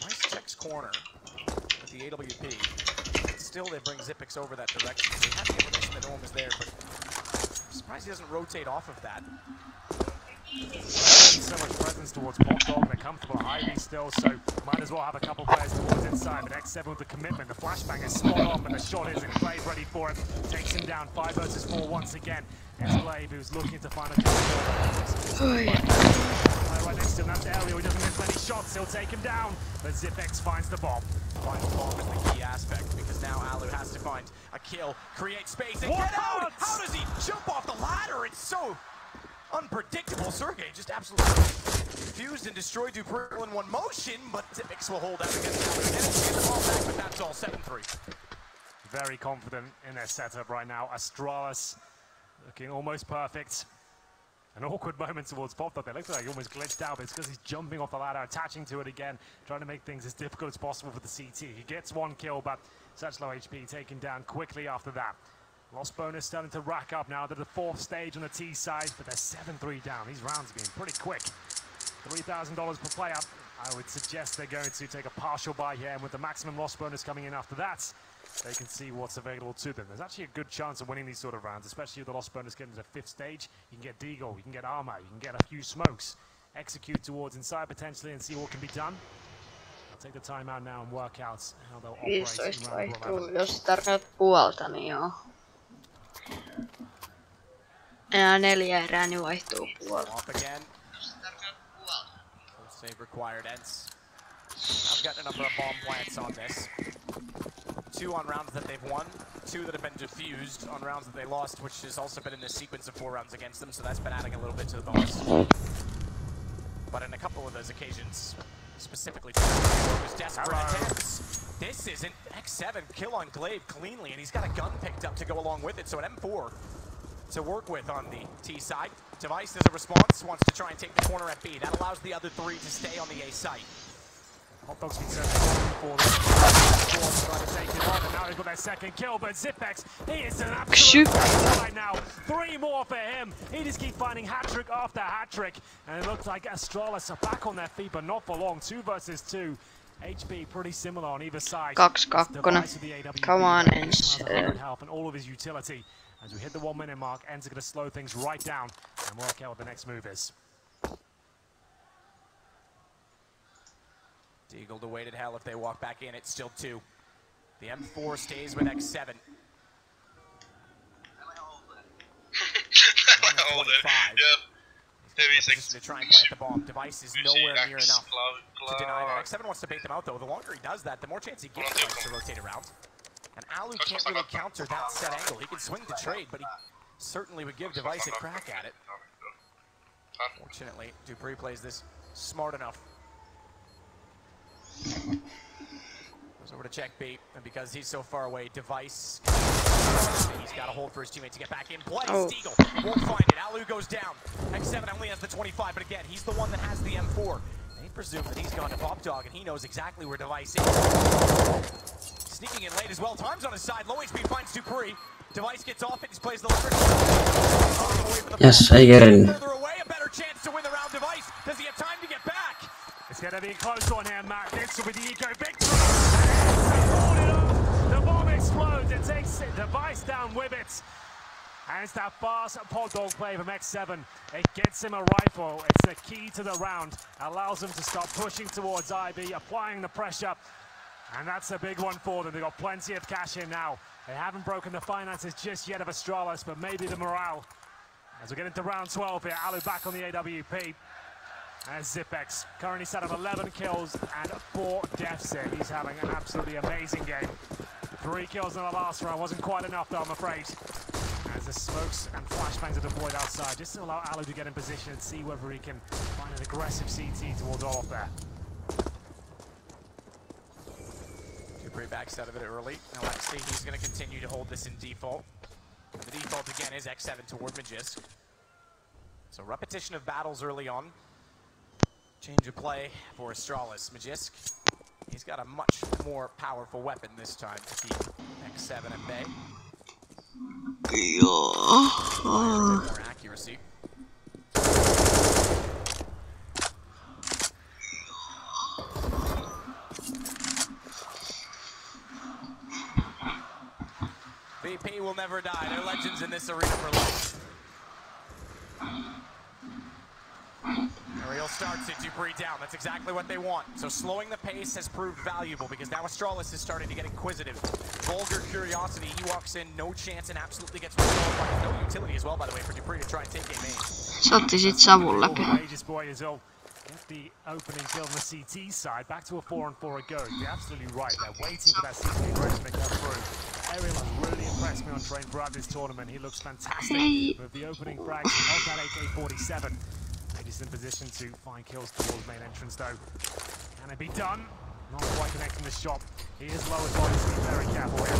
Nice checks corner with the AWP. Still, they bring Xyp9x over that direction. So they have the information that no one was there, but I'm surprised he doesn't rotate off of that. So much presence towards Popdog. They're comfortable at Ivy still, so might as well have a couple players towards inside. But X7 with the commitment. The flashbang is spot on, but the shot isn't. Glaive ready for it. Takes him down 5 versus 4 once again. It's Glaive who's looking to find a couple. Right next to him, that's Elio. He doesn't miss many shots. He'll take him down. But Xyp9x finds the bomb. Finding the bomb is the key aspect because now Alu has to find a kill, create space, and get out! How does he jump off the ladder? It's so unpredictable. Sergey just absolutely fused and destroyed Dupree in one motion, but Xyp9x will hold out against Alu. And it's get the ball back, but that's all 7-3. Very confident in their setup right now. Astralis looking almost perfect. An awkward moment towards Popdog. They look like he almost glitched out, but it's because he's jumping off the ladder, attaching to it again, trying to make things as difficult as possible for the CT. He gets 1 kill, but such low HP, taken down quickly after that. Loss bonus starting to rack up now. They're the 4th stage on the T side, but they're 7-3 down. These rounds are being pretty quick. $3,000 per player. I would suggest they're going to take a partial buy here, and with the maximum loss bonus coming in after that, they can see what's available to them. There's actually a good chance of winning these sort of rounds, especially with the loss bonus getting to the 5th stage. You can get Deagle, you can get armor, you can get a few smokes, execute towards inside potentially and see what can be done. I'll take the time out now and work out how they'll operate. 15 vaihtuu, jos tarkoitat puolta, niin joo. Enää 4 erää, niin vaihtuu puolta. Off again. Save required. Ence. I've got a number of bomb plants on this. 2 on rounds that they've won, 2 that have been defused on rounds that they lost, which has also been in this sequence of 4 rounds against them, so that's been adding a little bit to the bonus. But in a couple of those occasions, specifically, was desperate attempts. This isn't X7 kill on Glaive cleanly, and he's got a gun picked up to go along with it, so an M4 to work with on the T side. Device as a response, wants to try and take the corner at B. That allows the other 3 to stay on the A site. Popdog's been searching for them. Trying to take it on, and now they've got their 2nd kill, but Xyp9x, he is an absolute right now. 3 more for him. He just keeps finding hat-trick after hat-trick, and it looks like Astralis are back on their feet, but not for long. 2 versus 2. HP pretty similar on either side. 2-2. Come on, Ence. Health and all of his utility. As we hit the 1-minute mark, Ence are going to slow things right down and work out what the next move is. Deagle to wait at hell if they walk back in. It's still 2. The M4 stays with X7. Hold it. Yep. To try and plant the bomb. Device is nowhere near enough to deny that. X7 wants to bait them out though. The longer he does that, the more chance he gets to rotate around. And Alu can't really counter that set angle. He can swing to trade, but he certainly would give Device a crack at it. Fortunately, Dupree plays this smart enough. So over to check B, and because he's so far away, Device, he's got a hold for his teammate to get back in play. Stiegel won't find it. Alu goes down. X7 only has the 25, but again, he's the one that has the M4. They presume that he's gone to Pop Dog, and he knows exactly where Device is. Sneaking in late as well. Time's on his side. Low HP finds Dupree. Device gets off it. He plays the leverage. Yes, I get it. Further away, a better chance to win the round. Device. Does he have time to get back? It's going to be a close one here, Matt. This will be the eco victory. The bomb explodes. It takes Device down with it. And it's that fast pod dog play from X7. It gets him a rifle. It's the key to the round. Allows him to start pushing towards IB, applying the pressure. And that's a big one for them. They've got plenty of cash in now. They haven't broken the finances just yet of Astralis, but maybe the morale. As we get into round 12 here, Alu back on the AWP. As Zipex currently set up 11 kills and 4 deaths here. He's having an absolutely amazing game. 3 kills in the last round. Wasn't quite enough though, I'm afraid. As the smokes and flashbangs are deployed outside, just to allow Alu to get in position and see whether he can find an aggressive CT towards Olof there. Dupree backs out of it early. Alexei, he's going to continue to hold this in default. And the default again is X7 toward Magisk. So repetition of battles early on. Change of play for Astralis. Magisk, he's got a much more powerful weapon this time to keep X7 at bay. More accuracy. VP will never die. They're legends in this arena for life. Ariel starts it, Dupree down. That's exactly what they want. So slowing the pace has proved valuable because now Astralis is starting to get inquisitive. Vulgar curiosity, he walks in, no chance, and absolutely gets resolved by no utility as well, by the way, for Dupree to try and take a main. Se otti sit savun läpi. Get the opening kill on the CT side. Back to a 4-on-4 a go. You're absolutely right. They're waiting for that CT aggression to come through. Ariel has really impressed me on train throughout this tournament. He looks fantastic with the opening frags of that AK-47. He's in position to find kills towards main entrance though. Can it be done? Not quite connecting the shot. He is low as body, so be very careful here.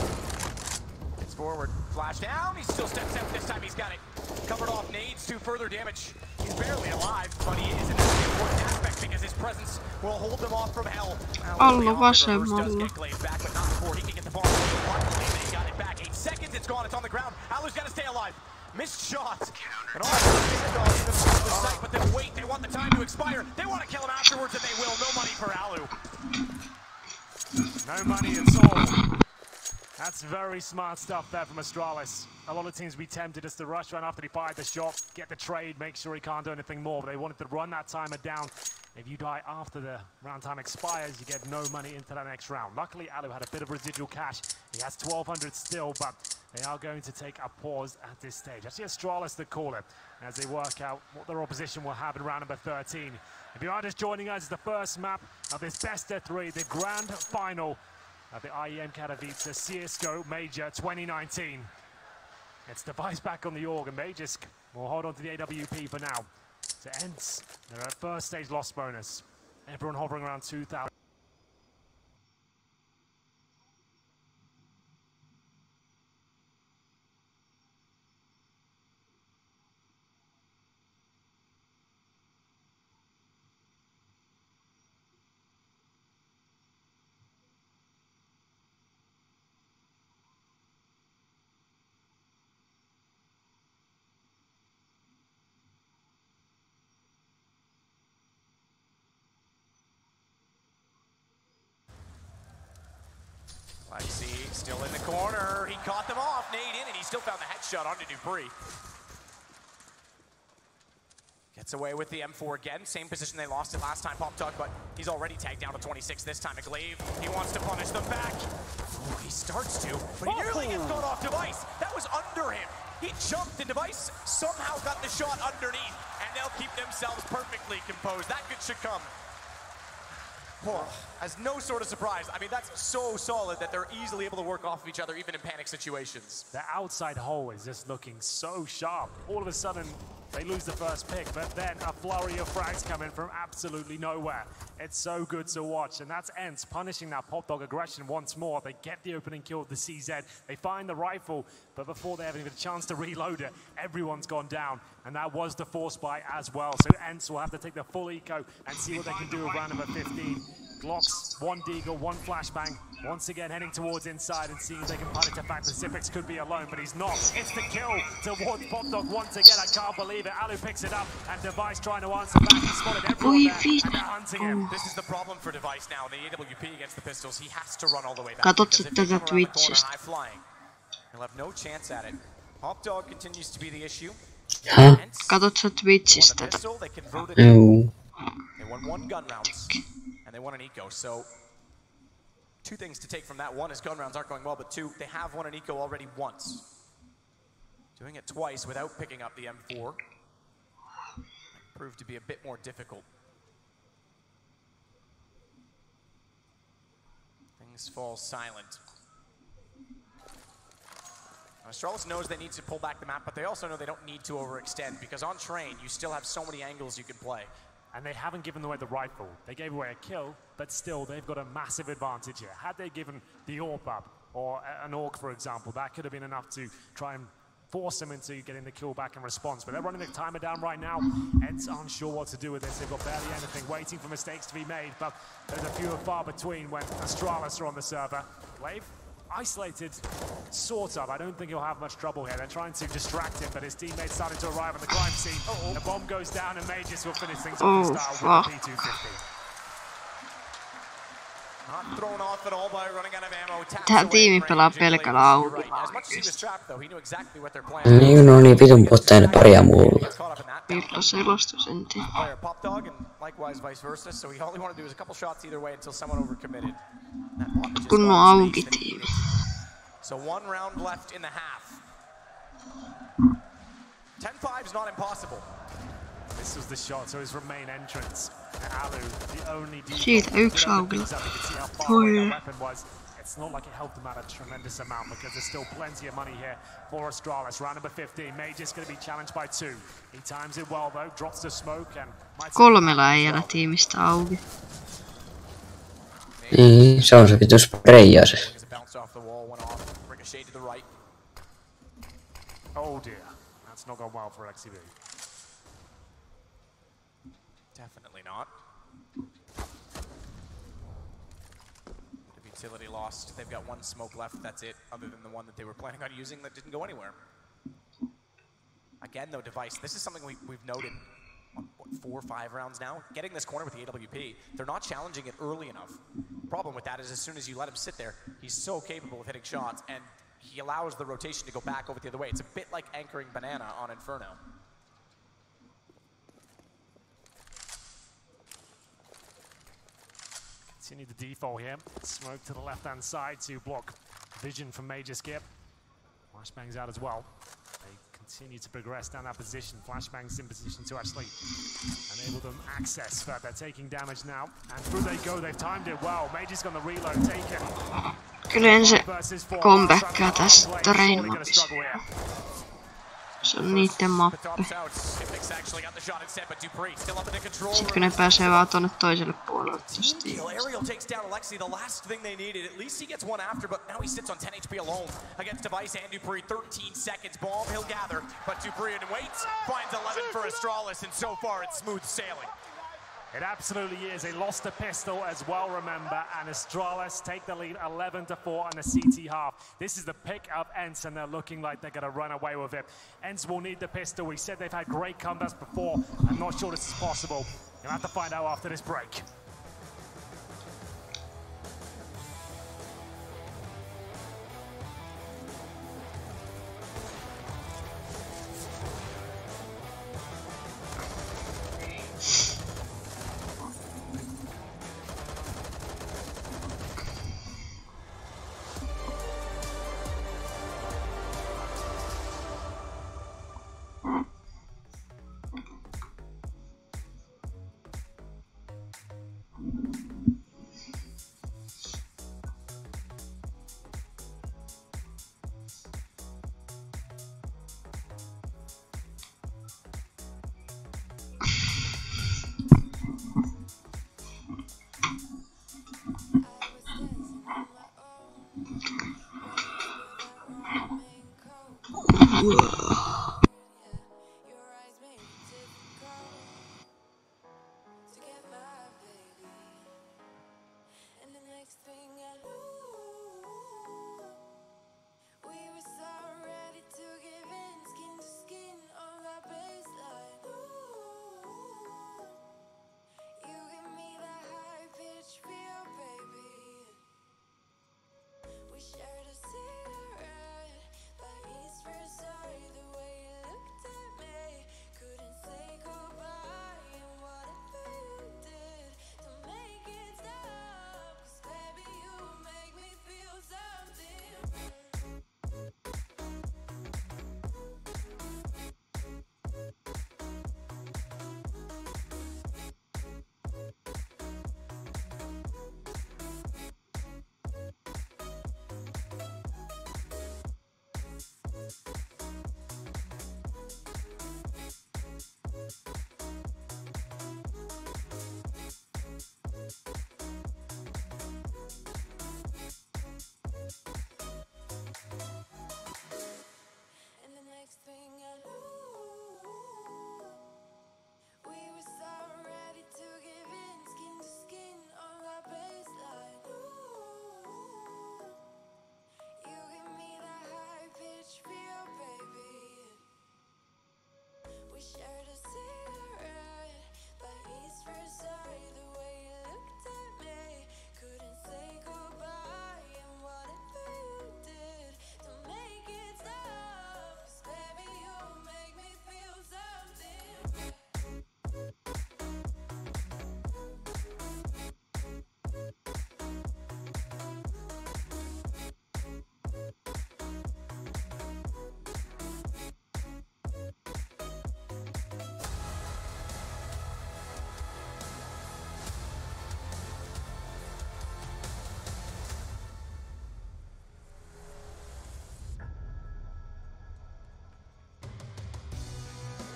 Gets forward, flash down, he still steps out, this time he's got it. Covered off nades to further damage. He's barely alive, but he is, and that's the important aspect because his presence will hold them off from hell. Alla vasemmalla. Does get glazed back, but not before he can get the ball. Luckily, they got it back. 8 seconds, it's gone, it's on the ground. Alu's got to stay alive. Missed shot. And all the sight, but they'll wait. They want the time to expire. They want to kill him afterwards, and they will. No money for Alu. No money at all. That's very smart stuff there from Astralis. A lot of teams be tempted just to rush right after he fired the shot, get the trade, make sure he can't do anything more, but they wanted to run that timer down. If you die after the round time expires, you get no money into that next round. Luckily, Alu had a bit of residual cash. He has 1,200 still, but they are going to take a pause at this stage. I see Astralis the caller as they work out what their opposition will have in round number 13. If you are just joining us, it's the first map of this best of 3, the grand final of the IEM Katowice CSGO Major 2019. It's Device back on the org, and Magisk will hold on to the AWP for now. To Ence, they're at first stage loss bonus. Everyone hovering around 2,000. Lexi still in the corner. He caught them off. Nade in, and he still found the headshot onto Dupree. Gets away with the M4 again. Same position they lost it last time, Pop Tuck, but he's already tagged down to 26 this time. McGlaive, he wants to punish them back. Oh, he starts to, but he nearly gets caught off Device. That was under him. He jumped, and Device somehow got the shot underneath, and they'll keep themselves perfectly composed. That good should come. As no sort of surprise. I mean, that's so solid that they're easily able to work off of each other even in panic situations. The outside hole is just looking so sharp. All of a sudden, they lose the first pick, but then a flurry of frags come in from absolutely nowhere. It's so good to watch, and that's Ence punishing that Pop Dog aggression once more. They get the opening kill with the CZ. They find the rifle, but before they have even a chance to reload it, everyone's gone down, and that was the force buy as well. So Ence will have to take the full eco and see what they can do with round number 15. Glocks, one deagle, one flashbang. Once again heading towards inside and seeing if they can punish the fact that Zippix could be alone, but he's not. It's the kill towards Pop Dog once again. I can't believe it. Alu picks it up and Device trying to answer back. He spotted everyone there and they're hunting him. This is the problem for Device now. In the AWP against the pistols, he has to run all the way back. Katot Because if sit they tätä come around the corner Twitchistä. high flying, he'll have no chance at it. Pop Dog continues to be the issue. Huh? Katot sä Twitchistä. Pistol, they converted No. They won 1 gun rounds, and they won an eco. So, 2 things to take from that. 1 is gun rounds aren't going well, but 2, they have won an eco already once. Doing it twice without picking up the M4 proved to be a bit more difficult. Things fall silent. Astralis knows they need to pull back the map, but they also know they don't need to overextend, because on train, you still have so many angles you can play. And they haven't given away the rifle. They gave away a kill, but still, they've got a massive advantage here. Had they given the AWP up, or an AWP, for example, that could have been enough to try and force them into getting the kill back in response. But they're running the timer down right now. Ence aren't sure what to do with this. They've got barely anything, waiting for mistakes to be made, but there's a few and far between when Astralis are on the server. Wave, isolated, sort of. I don't think he'll have much trouble here. They're trying to distract him, but his teammates starting to arrive at the crime scene. The bomb goes down and Mages will finish things off in style with the P250. Not thrown off at all by running out of ammo. Tää tiimi pelaa pelkällä audilla As much as he was oikeesti. trapped, though, he knew exactly what their plan was. Niin, no niin, vitun potteinen paria mulla. Milloin selostus en tiedä. Player Pop Dog and likewise vice versa, so he all he wanted to do was a couple shots either way until someone overcommitted. Kunnon aukitiimi. So 1 round left in the half. 10-5 is not impossible. This was the shot, so his remain entrance. Alu, the only Siitä yksi aukilla. It's not like it helped them out a tremendous amount because there's still plenty of money here for Astralis. Round number 15, Mage's going to be challenged by 2. He times it well though, drops the smoke and might... 3 äijällä tiimistä auki. Niin, se on se vitu spreija se. Oh dear, that's not gone well for XCB. Definitely not. Utility lost. They've got 1 smoke left, that's it, other than the one that they were planning on using that didn't go anywhere. Again, though, Device, this is something we've noted on, what, 4 or 5 rounds now. Getting this corner with the AWP, they're not challenging it early enough. Problem with that is as soon as you let him sit there, he's so capable of hitting shots, and he allows the rotation to go back over the other way. It's a bit like anchoring Banana on Inferno. Continue the default here. Smoke to the left-hand side to block vision from Major Skip. Flashbang's out as well. They continue to progress down that position. Flashbang's in position to actually enable them access, but they're taking damage now. And through they go. They've timed it well. Major's gonna reload, take it. Kyllä se comebackaa tästä Rain-mapissa. Se on niitten mappi. Sitten kun ne pääsee vaan tonne toiselle puolelle tosta. Ariel takes down Alexi, the last thing they needed. At least he gets 1 after, but now he sits on 10 HP alone against Device and Dupree. 13 seconds, bomb, he'll gather, but Dupree waits, finds 11 for Astralis, and so far it's smooth sailing. It absolutely is. They lost the pistol as well, remember, and Astralis take the lead 11-4 in the CT half. This is the pick of Ence, and they're looking like they're going to run away with it. Ence will need the pistol. We said they've had great comebacks before. I'm not sure this is possible. You'll have to find out after this break.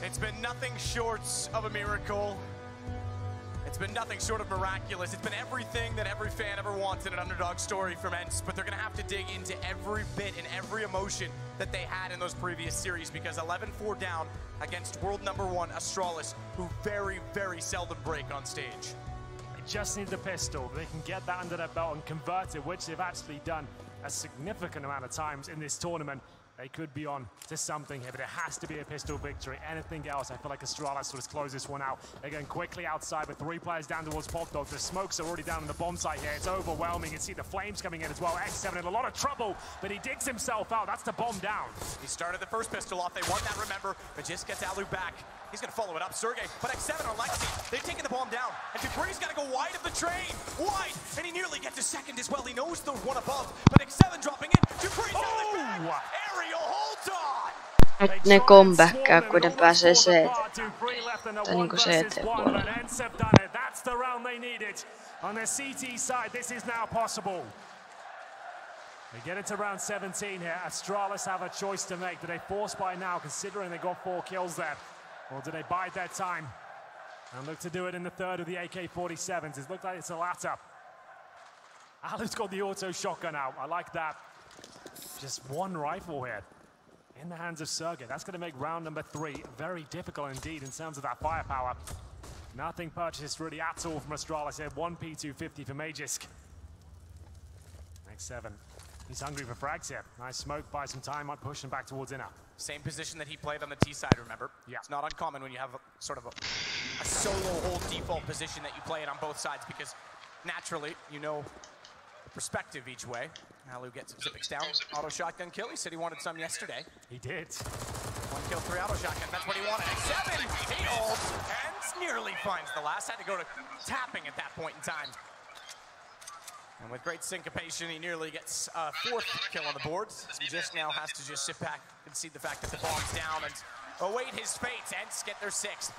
It's been nothing short of a miracle. It's been nothing short of miraculous. It's been everything that every fan ever wanted, an underdog story from Ence, but they're gonna have to dig into every bit and every emotion that they had in those previous series, because 11-4 down against world #1 Astralis, who very, very seldom break on stage. They just need the pistol. They can get that under their belt and convert it, which they've actually done a significant amount of times in this tournament. They could be on to something here, but it has to be a pistol victory. Anything else, I feel like Astralis will just close this one out. They're going quickly outside, but 3 players down towards Pop Dog. The smokes are already down on the bomb site here. It's overwhelming. You can see the flames coming in as well. X7 in a lot of trouble, but he digs himself out. That's the bomb down. He started the first pistol off. They won that, remember, but just gets Alu back. He's going to follow it up. Sergey, but X7 on Lexi. They've taken the bomb down, and Dupree's got to go wide of the train. Wide, and he nearly gets a second as well. He knows the one above, but X7 dropping in. Dupree's down the back. Aerial holds on. Nyt ne comebackkaa, kun ne pääsee se tai niinku se eteenpuolelle. That's the round they needed. On the CT side, this is now possible. They get it to round 17 here. Astralis have a choice to make. Do they force by now, considering they got 4 kills there? Or do they bide their time and look to do it in the third of the AK-47s? It looks like it's the latter. Alu's got the auto shotgun out. I like that. Just one rifle here in the hands of Sergey. That's going to make round number 3 very difficult indeed in terms of that firepower. Nothing purchased really at all from Astralis here. 1 P250 for Magisk. X7. He's hungry for frags here. Nice smoke, buy some time, might push him back towards inner. Same position that he played on the T side, remember? Yeah. It's not uncommon when you have sort of a solo hold default position that you play it on both sides, because naturally, you know the perspective each way. Alu gets some Zipics down. Auto shotgun kill. He said he wanted some yesterday. He did. 1 kill, 3 auto shotgun. That's what he wanted. X7, he holds, and nearly finds the last. Had to go to tapping at that point in time. And with great syncopation, he nearly gets a 4th kill on the board. He just now has to just sit back and see the fact that the bomb's down and await his fate. Ence get their 6th.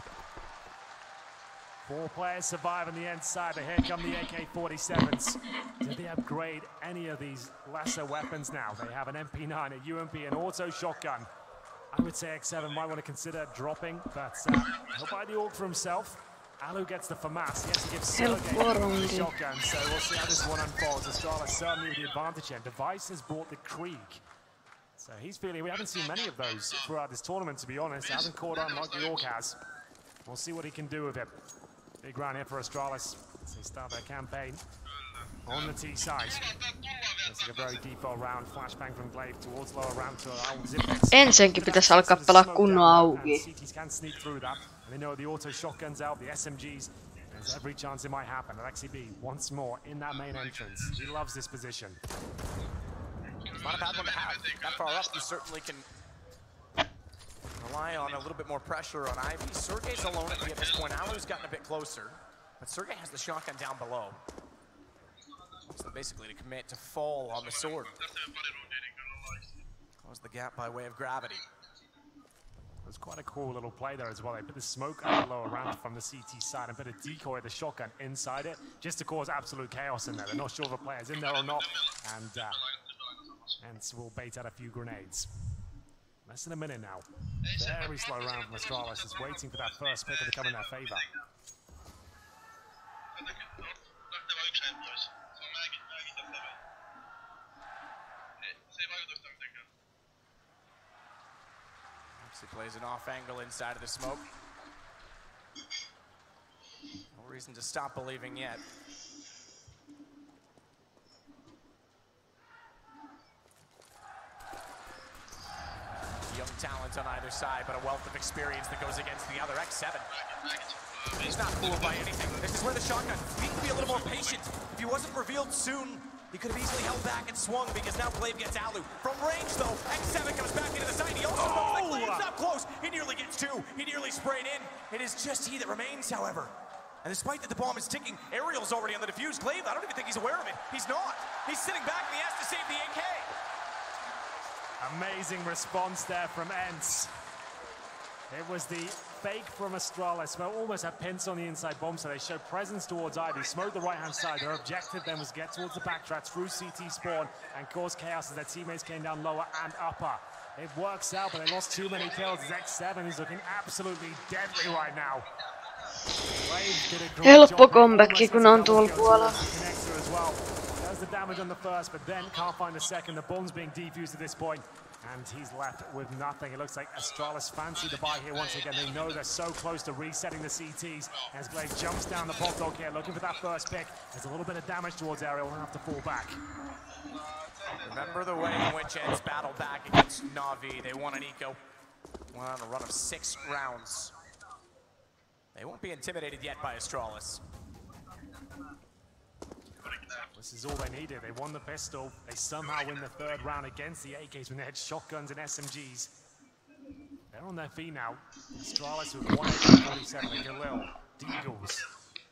4 players survive on the Ence side, but here come the AK-47s. Do they upgrade any of these lesser weapons now? They have an MP9, a UMP, an auto shotgun. I would say X7 might want to consider dropping, but he'll buy the AUG for himself. Alu gets the FAMAS. He has to give Sergey the shotgun, so we'll see how this one unfolds. Astralis certainly with the advantage here. Device has brought the Krieg. So he's feeling, we haven't seen many of those throughout this tournament, to be honest. Hasn't caught on like the Orc has. We'll see what he can do with it. Big round here for Astralis as they start their campaign on the T side. Looks like a very default round. Flashbang from Glaive towards lower ramp to Zipex. Ensenkin pitäisi alkaa pelaa kunnon auki. CTs can sneak through that. And they know the auto shotguns out, the SMGs. There's every chance it might happen. Alexi B once more in that main entrance. He loves this position. It's not a bad one to have. That far up, you certainly can rely on a little bit more pressure on Ivy. Sergey's alone at this point. Alu's gotten a bit closer, but Sergey has the shotgun down below. So basically to commit to fall on the sword. Close the gap by way of gravity. It was quite a cool little play there as well. They put the smoke on the lower ramp from the CT side and put a decoy of the shotgun inside it just to cause absolute chaos in there. They're not sure if a player's in there or not. And Ence will bait out a few grenades. Less than a minute now. Very slow round from Astralis. Is waiting for that first pick to come in their favor. He plays an off angle inside of the smoke. No reason to stop believing yet. Young talent on either side, but a wealth of experience that goes against the other. X7. He's not fooled by anything. This is where the shotgun needs to be a little more patient. If he wasn't revealed soon, he could have easily held back and swung because now Glaive gets Alu. From range though, X7 comes back into the side. He also knows that Glaive's not close. He nearly gets two. He nearly sprayed in. It is just he that remains, however. And despite that the bomb is ticking, Ariel's already on the defuse. Glaive, I don't even think he's aware of it. He's not. He's sitting back and he has to save the AK. Amazing response there from Ence. It was the fake from Astralis, well, almost had pins on the inside bomb, so they showed presence towards Ivy, smoked the right-hand side. Their objective then was get towards the backtrack through CT spawn and cause chaos as their teammates came down lower and upper. It works out, but they lost too many kills. X7 is looking absolutely deadly right now. Helppo comeback, kun on tuolla puolella. Does the damage on the first, but then can't find the second. The bomb's being defused at this point. And he's left with nothing. It looks like Astralis fancy the buy here once again. They know they're so close to resetting the CTs. As Glaive jumps down the pop dog here, looking for that first pick. There's a little bit of damage towards Ariel. We'll have to fall back. Remember the way in which Ence battled back against Na'Vi. They won an eco. Went on a run of 6 rounds. They won't be intimidated yet by Astralis. This is all they needed. They won the pistol. They somehow win the third round against the AKs when they had shotguns and SMGs. They're on their feet now. Astralis with 147, Galil, Deagles.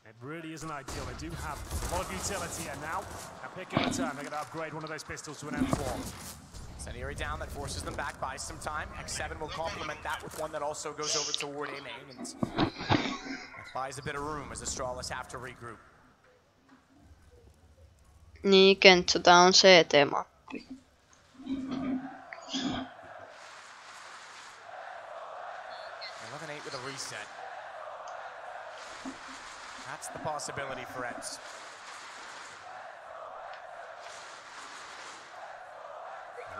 It really isn't ideal. They do have a lot of utility, and now a pick in return. They're going to upgrade one of those pistols to an M4. Incendiary down, that forces them back by some time. X7 will complement that with one that also goes over toward A main, and that buys a bit of room as Astralis have to regroup. Niin, Kenttä, tää on CT-mappi. 11-8 with a reset. That's the possibility for Ence.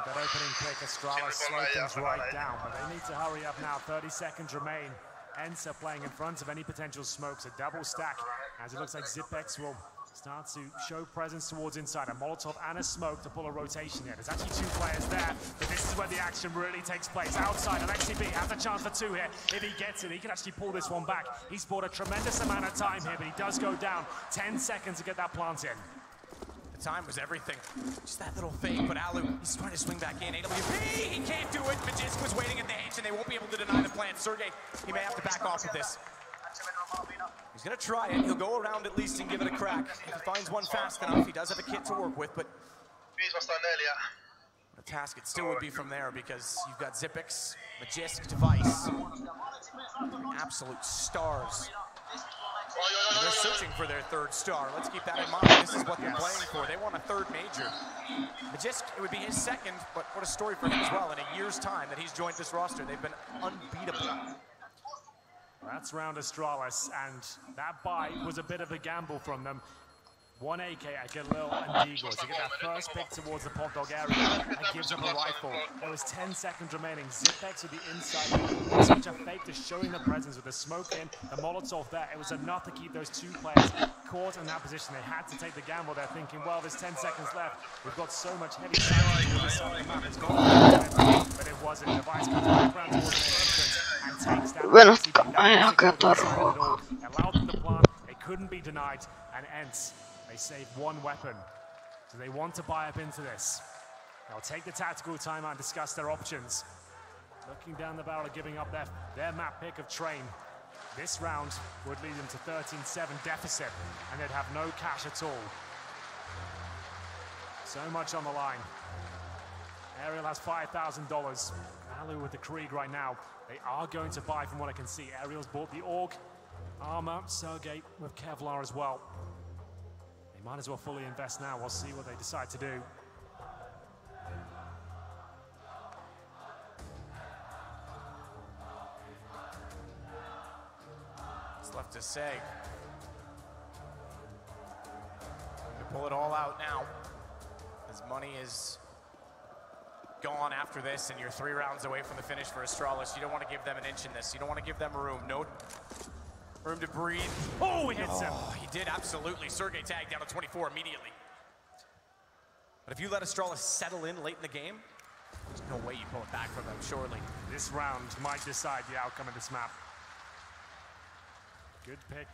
That opening pick, Astralis slow things right down, but they need to hurry up now. 30 seconds remain. Ence are playing in front of any potential smokes. A double stack, as it looks like Zipex will start to show presence towards inside. A Molotov and a smoke to pull a rotation here. There's actually 2 players there, but this is where the action really takes place. Outside, Alexi B has a chance for 2 here. If he gets it, he can actually pull this one back. He's bought a tremendous amount of time here, but he does go down. 10 seconds to get that plant in. The time was everything. Just that little fake, but Alu, he's trying to swing back in. AWP, he can't do it. Magisk was waiting at the edge, and they won't be able to deny the plant. Sergey, he may have to back off with this. He's gonna try it. He'll go around at least and give it a crack. If he finds one fast enough, he does have a kit to work with, but a task it still would be from there because you've got Zipex, Magisk, Device. Absolute stars. And they're searching for their 3rd star. Let's keep that in mind. This is what they're playing for. They want a 3rd major. Magisk, it would be his 2nd, but what a story for him as well. In a year's time that he's joined this roster, they've been unbeatable. That's round Astralis, and that buy was a bit of a gamble from them. One AK, I get Lil and Deagles. You get that first pick towards the pot dog area. That gives up a rifle. There was 10 seconds remaining. Zipex with the inside. They switch a fake to showing the presence with the smoke in, the Molotov there. It was enough to keep those two players caught in that position. They had to take the gamble. They're thinking, well, there's 10 seconds left. We've got so much heavy damage on this side of the map. It's gone. But it wasn't. Device comes back around towards the entrance and takes down allowed them to plant. They couldn't be denied. And Ence, they saved one weapon. Do they want to buy up into this? They'll take the tactical timeout and discuss their options. Looking down the barrel of giving up their map pick of Train. This round would lead them to 13-7 deficit, and they'd have no cash at all. So much on the line. Ariel has $5,000. Alu with the Krieg right now. They are going to buy from what I can see. Ariel's bought the AUG, armor, Sergey with Kevlar as well. They might as well fully invest now. We'll see what they decide to do. What's left to say? To pull it all out now. As money is gone after this, and you're 3 rounds away from the finish for Astralis. You don't want to give them an inch in this. You don't want to give them room. No room to breathe. Oh, he hits him. He did, absolutely. Sergey tagged down to 24 immediately. But if you let Astralis settle in late in the game, there's no way you pull it back from them, surely. This round might decide the outcome of this map. Good pick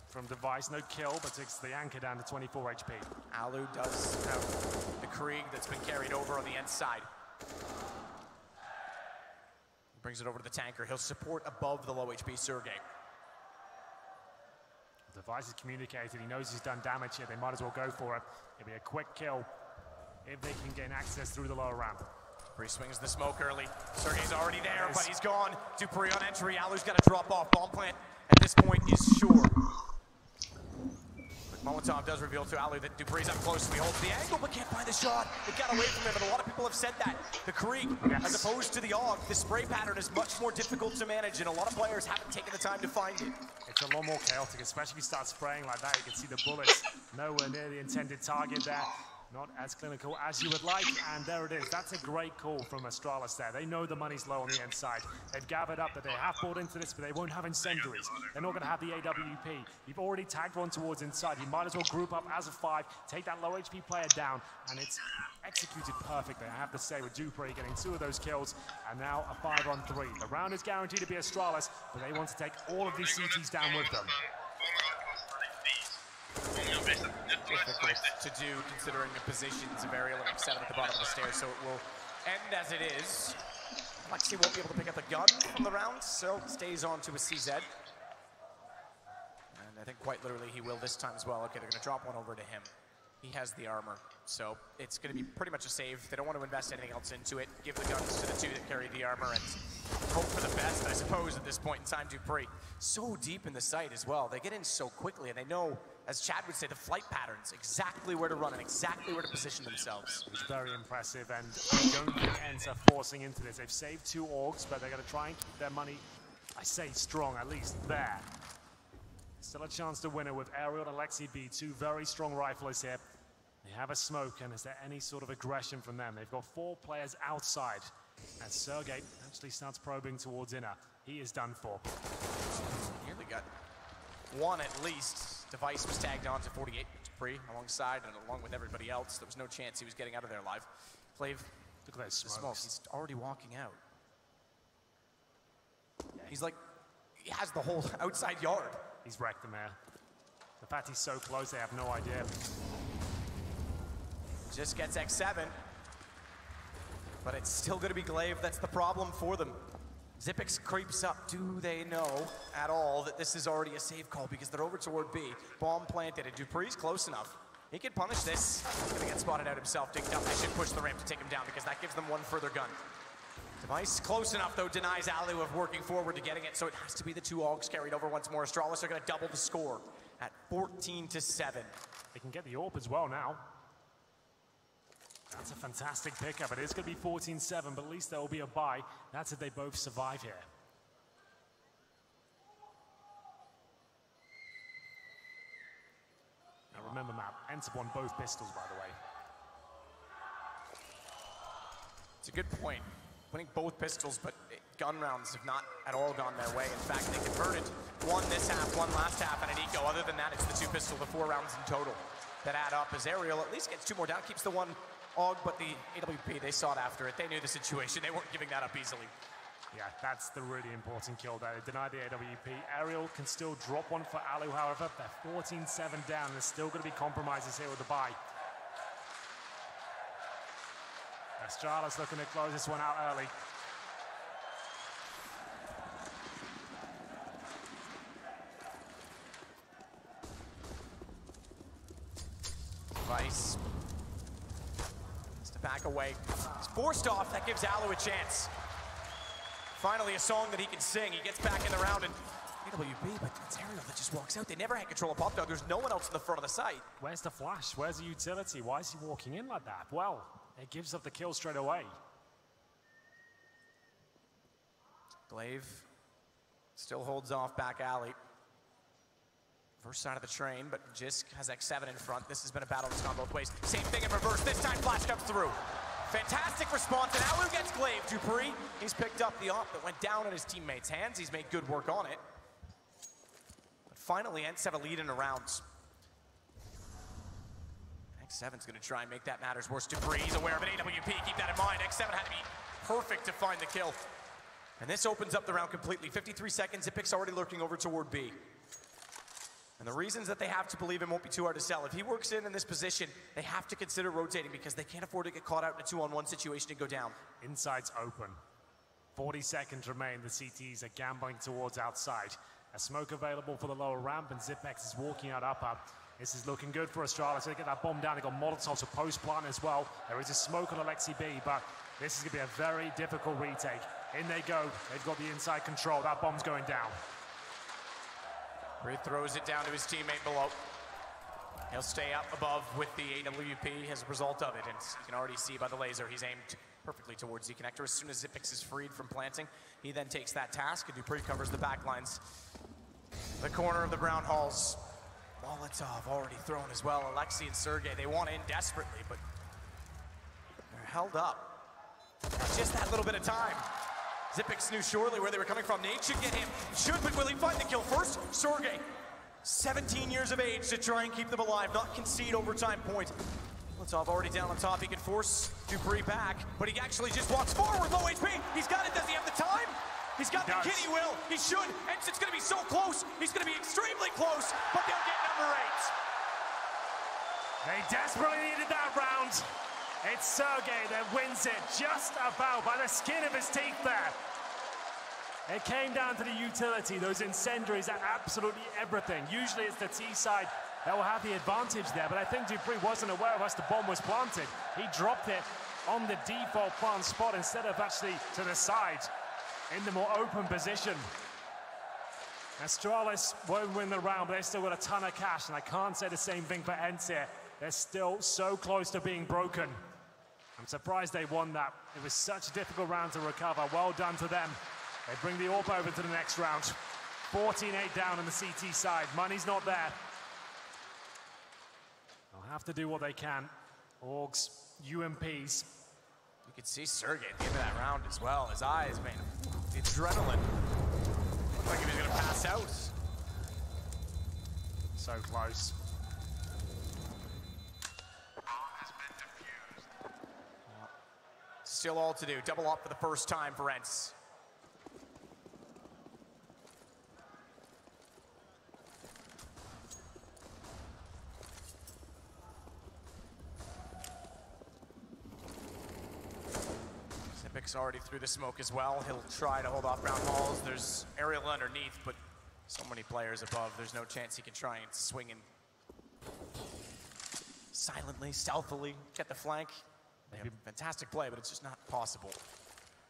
from Device. No kill, but takes the anchor down to 24 HP. Alu does have the Krieg that's been carried over on the Ence side. He brings it over to the tanker. He'll support above the low HP Sergey. Device is communicated. He knows he's done damage here. They might as well go for it. It'll be a quick kill if they can gain access through the lower ramp. Dupree swings the smoke early. Sergey's already there, but he's gone. Dupree on entry. Alu's got to drop off. Bomb plant at this point is sure. Molotov does reveal to Alu that Dupree's up close. He holds the angle, but can't find the shot. It got away from him, and a lot of people have said that. The Krieg, as opposed to the AUG, the spray pattern is much more difficult to manage, and a lot of players haven't taken the time to find it. It's a lot more chaotic, especially if you start spraying like that. You can see the bullets nowhere near the intended target there. Not as clinical as you would like, and there it is. That's a great call from Astralis there. They know the money's low on the inside. They've gathered up that they have bought into this, but they won't have incendiaries. They're not going to have the AWP. You've already tagged one towards inside. You might as well group up as a 5, take that low HP player down, and it's executed perfectly, I have to say, with Dupree getting 2 of those kills, and now a 5-on-3. The round is guaranteed to be Astralis, but they want to take all of these CTs down with them. Difficult to do considering the positions of Ariel and X7 at the bottom of the stairs, so it will end as it is. Lexi won't be able to pick up the gun from the round, so stays on to a CZ. And I think quite literally he will this time as well. Okay, they're going to drop one over to him. He has the armor, so it's going to be pretty much a save. They don't want to invest anything else into it. Give the guns to the 2 that carry the armor and hope for the best, I suppose, at this point in time. Dupree so deep in the site as well. They get in so quickly, and they know, as Chad would say, the flight patterns, exactly where to run and exactly where to position themselves. It's very impressive, and I don't think Ence are forcing into this. They've saved 2 AUGs, but they're going to try and keep their money, I say strong, at least there. Still a chance to win it with Ariel and Alexi B, 2 very strong riflers here. They have a smoke, and is there any sort of aggression from them? They've got 4 players outside, and Sergey actually starts probing towards inner. He is done for. Nearly got 1 at least. Device was tagged on to 48, Dupree alongside and along with everybody else. There was no chance he was getting out of there alive. Flav, look at those smokes. He's already walking out. He's like, he has the whole outside yard. He's wrecked them there. The fact he's so close, they have no idea. Just gets X7, but it's still going to be Glaive. That's the problem for them. Zipex creeps up. Do they know at all that this is already a save call because they're over toward B? Bomb planted, and Dupree's close enough. He can punish this. He's going to get spotted out himself, digged up. They should push the ramp to take him down because that gives them 1 further gun. Device close enough, though, denies Alu of working forward to getting it, so it has to be the 2 AUGs carried over once more. Astralis are going to double the score at 14-7. They can get the AWP as well now. That's a fantastic pickup. It is going to be 14-7, but at least there will be a bye. That's if they both survive here. Now remember, map, Ence have won both pistols, by the way. It's a good point. Winning both pistols, but gun rounds have not at all gone their way. In fact, they converted one this half, one last half, and an eco. Other than that, it's the 2 pistol, the 4 rounds in total that add up as Aerial at least gets 2 more down, keeps the 1 AUG, but the AWP, they sought after it. They knew the situation. They weren't giving that up easily. Yeah, that's the really important kill there. They denied the AWP. Aerial can still drop one for Alu, however. They're 14-7 down. There's still going to be compromises here with the buy. Astralis looking to close this one out early. Vice has to back away. He's forced off. That gives Alu a chance. Finally, a song that he can sing. He gets back in the round and AWP, but it's Aerial that just walks out. They never had control of Pop Dog. There's no one else in the front of the site. Where's the flash? Where's the utility? Why is he walking in like that? Well, it gives up the kill straight away. Glaive still holds off back alley. First side of the train, but Jisk has X7 in front. This has been a battle that's gone both ways. Same thing in reverse. This time Flash comes through. Fantastic response, and Alu gets Glaive. Dupree, he's picked up the op that went down in his teammate's hands. He's made good work on it. But finally, Ence have a lead in the rounds. X7's gonna try and make that matters worse. Dupree, he's aware of an AWP, keep that in mind. X7 had to be perfect to find the kill. And this opens up the round completely. 53 seconds, Ipic's already lurking over toward B. And the reasons that they have to believe him won't be too hard to sell. If he works in this position, they have to consider rotating because they can't afford to get caught out in a 2-on-1 situation and go down. Inside's open. 40 seconds remain. The CTs are gambling towards outside. A smoke available for the lower ramp, and Zipex is walking out upper. This is looking good for Astralis. So they get that bomb down. They got Molotov to post plant as well. There is a smoke on Alexi B, but this is going to be a very difficult retake. In they go. They've got the inside control. That bomb's going down. He throws it down to his teammate below. He'll stay up above with the AWP as a result of it, and you can already see by the laser he's aimed perfectly towards the connector. As soon as Zipix is freed from planting, he then takes that task, and Dupree covers the back lines. The corner of the brown halls. Molotov already thrown as well. Alexi and Sergey, they want in desperately, but they're held up. Just that little bit of time. Zipix knew surely where they were coming from. Nate should get him. Should, but will he find the kill first? Sergey, 17 years of age to try and keep them alive, not concede overtime point. Molotov already down on top. He can force Dupree back, but he actually just walks forward. Low HP. He's got it. Does he have the time? He's got the kid. He will. He should. And it's going to be so close. He's going to be extremely close, but they'll get number 8. They desperately needed that round. It's Sergey that wins it just about by the skin of his teeth there. It came down to the utility. Those incendiaries are absolutely everything. Usually it's the T side that will have the advantage there, but I think Dupree wasn't aware of as the bomb was planted. He dropped it on the default plant spot instead of actually to the side in the more open position. Astralis won't win the round, but they've still got a ton of cash, and I can't say the same thing for Ence here. They're still so close to being broken. I'm surprised they won that. It was such a difficult round to recover. Well done to them. They bring the AWP over to the next round. 14-8 down on the CT side. Money's not there. They'll have to do what they can. Orgs, UMPs. You could see Sergey at the end of that round as well. His eyes, man, the adrenaline. Looked like he was going to pass out. So close. Still all to do. Double up for the first time for Ence. Zipic's already through the smoke as well. He'll try to hold off brown halls. There's Aerial underneath, but so many players above. There's no chance he can try and swing in silently, stealthily, get the flank. They have a fantastic play, but it's just not possible.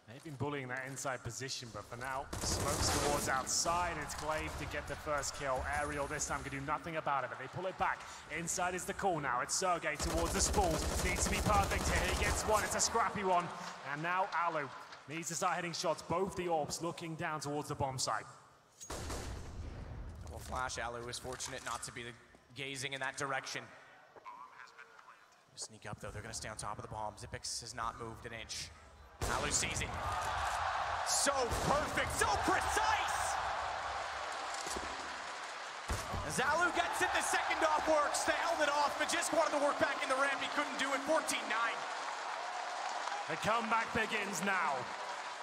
They've been bullying that inside position, but for now, smokes towards outside. It's Glaive to get the first kill. Aerial this time can do nothing about it, but they pull it back. Inside is the call now. It's Sergey towards the spools. Needs to be perfect here. He gets one. It's a scrappy one. And now Alu needs to start hitting shots. Both the AWPs looking down towards the bomb site. Double flash. Alu is fortunate not to be gazing in that direction. Sneak up though, they're gonna stay on top of the bomb. Xyp9x has not moved an inch. Alu sees it. So perfect, so precise! As Alu gets it, the second off works. They held it off. Magisk wanted to work back in the ramp. He couldn't do it. 14-9. The comeback begins now.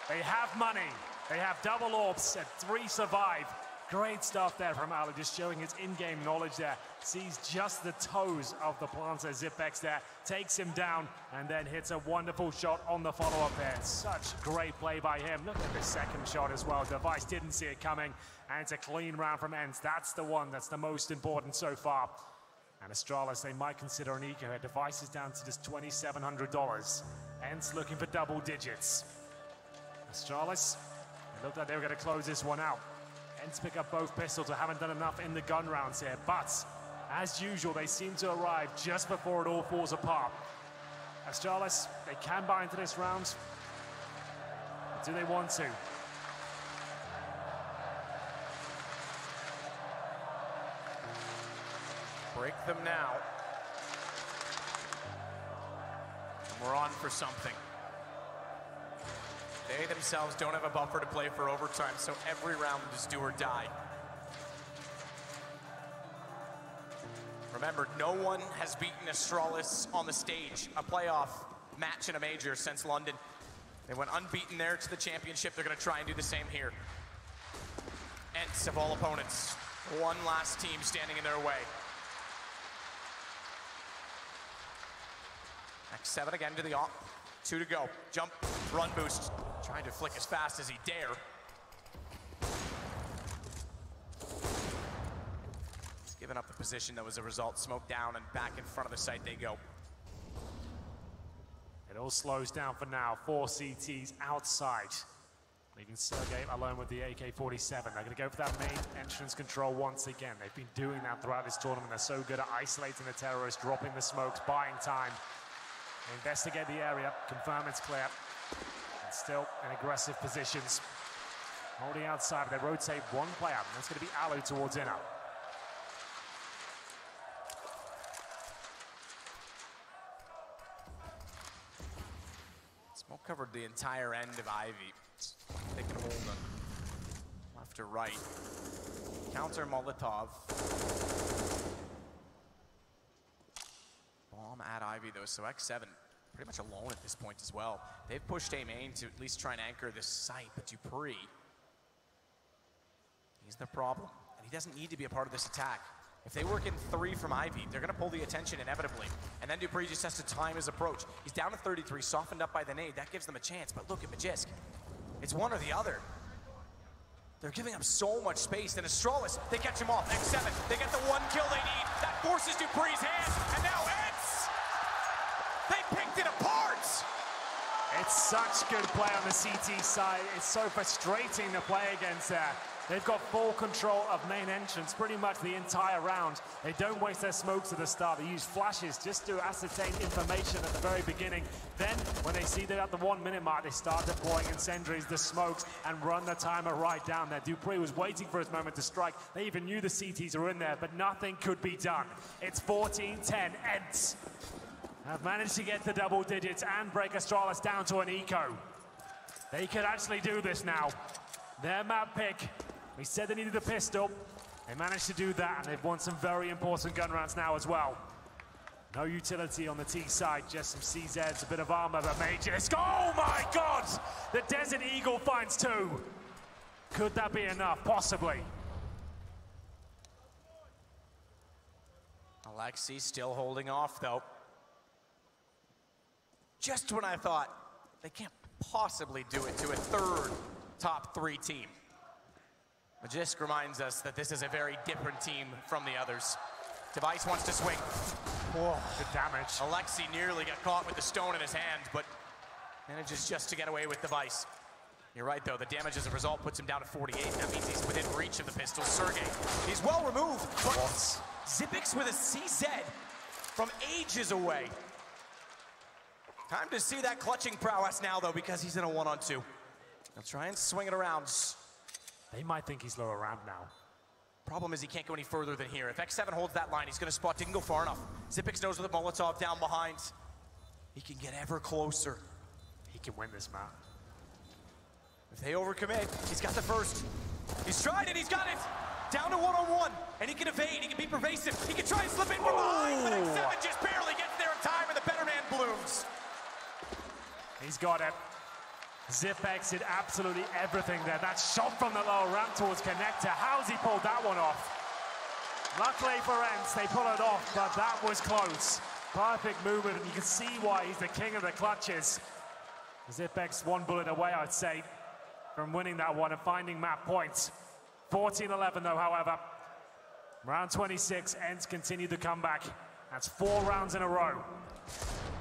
They have money. They have double orbs and 3 survive. Great stuff there from Alu, just showing his in-game knowledge there. Sees just the toes of the planter Xyp9x there, takes him down, and then hits a wonderful shot on the follow-up there. Such great play by him. Look at the second shot as well. Device didn't see it coming, and it's a clean round from Ence. That's the one that's the most important so far. And Astralis, they might consider an eco here. Device is down to just $2,700. Ence looking for double digits. Astralis, it looked like they were going to close this one out. Ence pick up both pistols, who haven't done enough in the gun rounds here, but as usual, they seem to arrive just before it all falls apart. Astralis, they can buy into this round. But do they want to? Break them now. And we're on for something. They themselves don't have a buffer to play for overtime, so every round is do or die. Remember, no one has beaten Astralis on the stage, a playoff match in a major since London. They went unbeaten there to the championship. They're going to try and do the same here. Ence of all opponents, one last team standing in their way. X7 again to the off. 2 to go. Jump, run boost. Trying to flick as fast as he dare. He's given up the position that was a result. Smoke down and back in front of the site they go. It all slows down for now. 4 CTs outside. Leaving Sergey alone with the AK-47. They're going to go for that main entrance control once again. They've been doing that throughout this tournament. They're so good at isolating the terrorists, dropping the smokes, buying time. They investigate the area, confirm it's clear. And still in aggressive positions. Holding outside, they rotate one player. And that's going to be Alu towards inner. Smoke covered the entire end of Ivy. They can hold them left to right. Counter Molotov. Bomb at Ivy though, so X7 pretty much alone at this point as well. They've pushed A main to at least try and anchor this site, but Dupree, he's the problem, and he doesn't need to be a part of this attack. If they work in 3 from Ivy, they're going to pull the attention inevitably, and then Dupree just has to time his approach. He's down to 33, softened up by the nade. That gives them a chance, but look at Magisk. It's one or the other. They're giving up so much space, and Astralis, they catch him off. X7, they get the 1 kill they need. That forces Dupree's hand, and now Ence! They picked it apart! It's such good play on the CT side. It's so frustrating to play against there. They've got full control of main entrance pretty much the entire round. They don't waste their smokes at the start. They use flashes just to ascertain information at the very beginning. Then, when they see they're at the 1 minute mark, they start deploying incendiaries, the smokes, and run the timer right down there. Dupree was waiting for his moment to strike. They even knew the CTs were in there, but nothing could be done. It's 14-10. Ence have managed to get the double digits and break Astralis down to an eco. They could actually do this now. Their map pick. We said they needed a pistol. They managed to do that, and they've won some very important gun rounds now as well. No utility on the T side, just some CZs, a bit of armor, but Magisk. Oh my God! The Desert Eagle finds 2. Could that be enough? Possibly. Alexi still holding off though. Just when I thought they can't possibly do it to a 3rd top 3 team. Magisk reminds us that this is a very different team from the others. Device wants to swing. Whoa, the damage. Alexi nearly got caught with the stone in his hand, but manages just to get away with Device. You're right though, the damage as a result puts him down to 48. That means he's within reach of the pistol. Sergey, he's well removed, but Xyp9x with a CZ from ages away. Time to see that clutching prowess now though, because he's in a 1-on-2. He'll try and swing it around. They might think he's lower ramp now. Problem is he can't go any further than here. If X7 holds that line, he's going to spot. Didn't go far enough. Zippix knows with the Molotov down behind. He can get ever closer. He can win this map. If they overcommit, he's got the first. He's tried it, he's got it! Down to one-on-one, and he can evade, he can be pervasive. He can try and slip in from behind, but X7 just barely gets there in time, and the better man blooms. He's got it. Zippix did absolutely everything there. That shot from the low ramp towards connector. How's he pulled that one off? Luckily for Ence, they pull it off, but that was close. Perfect movement, and you can see why he's the king of the clutches. Zippix one bullet away, I'd say, from winning that one and finding map points. 14-11 though, however. Round 26, Ence continued the comeback. That's 4 rounds in a row.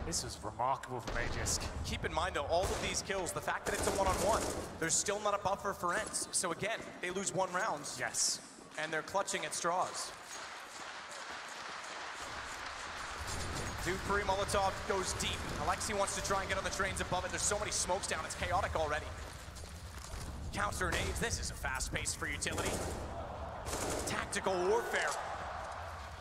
This was remarkable from Aegis. Keep in mind though, all of these kills, the fact that it's a one-on-one, there's still not a buffer for Ence. So again, they lose 1 round. Yes. And they're clutching at straws. Dupree Molotov goes deep. Alexi wants to try and get on the trains above it. There's so many smokes down, it's chaotic already. Counter nades, this is a fast pace for utility. Tactical warfare.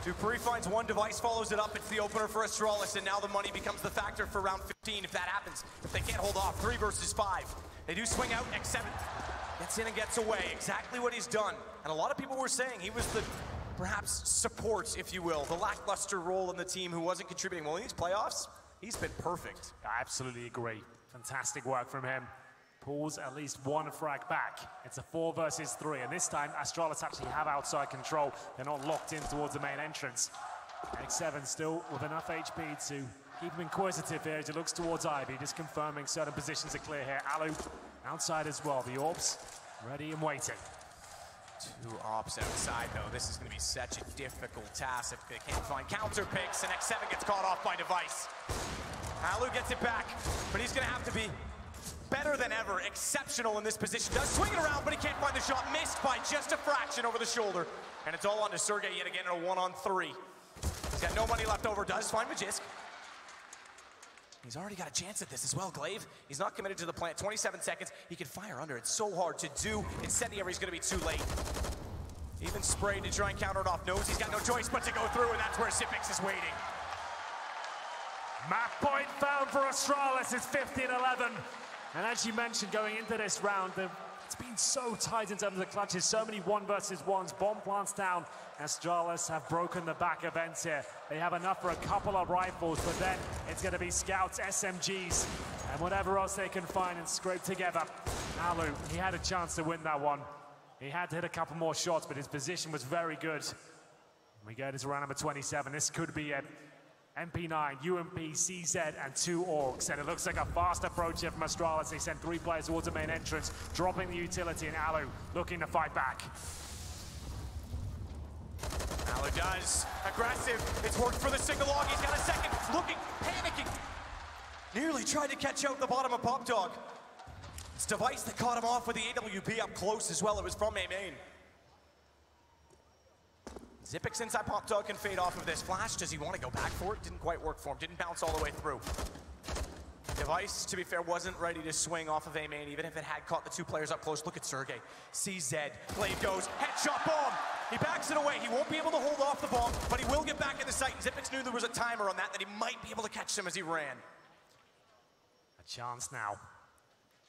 Dupree finds one device, follows it up. It's the opener for Astralis, and now the money becomes the factor for round 15 if that happens. If they can't hold off, 3 versus 5. They do swing out, X7 gets in and gets away. Exactly what he's done. And a lot of people were saying he was the, perhaps, support, if you will, the lackluster role in the team who wasn't contributing. Well, in these playoffs, he's been perfect. I absolutely agree. Fantastic work from him. Pulls at least 1 frag back. It's a 4 versus 3, and this time Astralis actually have outside control. They're not locked in towards the main entrance. X7 still with enough HP to keep him inquisitive here as he looks towards Ivy, just confirming certain positions are clear here. Alu outside as well. The Orbs ready and waiting. 2 ops outside though. This is going to be such a difficult task if they can't find counter picks, and X7 gets caught off by device. Alu gets it back, but he's going to have to be better than ever, exceptional in this position. Does swing it around, but he can't find the shot. Missed by just a fraction over the shoulder. And it's all on to Sergey yet again in a 1-on-3. He's got no money left over, does find Magisk. He's already got a chance at this as well, Glaive. He's not committed to the plant. 27 seconds, he can fire under. It's so hard to do. Incendiary is gonna be too late. Even sprayed to try and counter it off. Knows he's got no choice but to go through, and that's where Zippix is waiting. Map point found for Astralis. It's 15-11. And as you mentioned, going into this round, it's been so tight in terms of the clutches. So many 1 versus 1s. Bomb plants down. Astralis have broken the back of Ence here. They have enough for a couple of rifles, but then it's going to be scouts, SMGs, and whatever else they can find and scrape together. Alu, he had a chance to win that one. He had to hit a couple more shots, but his position was very good. We go to round number 27. This could be it. MP9, UMP, CZ, and 2 Orcs. And it looks like a fast approach here from Astralis. They send 3 players towards the main entrance, dropping the utility, and Alu looking to fight back. Alu does. Aggressive. It's worked for the single-log. He's got a second. Looking, panicking. Nearly tried to catch out the bottom of Pop Dog. It's Device that caught him off with the AWP up close as well. It was from A main. Zippix inside Pop Dog can fade off of this. Flash, does he want to go back for it? Didn't quite work for him. Didn't bounce all the way through. Device, to be fair, wasn't ready to swing off of A main, even if it had caught the 2 players up close. Look at Sergey. CZ. Blade goes. Headshot bomb. He backs it away. He won't be able to hold off the bomb, but he will get back in the sight. Zippix knew there was a timer on that he might be able to catch them as he ran. A chance now.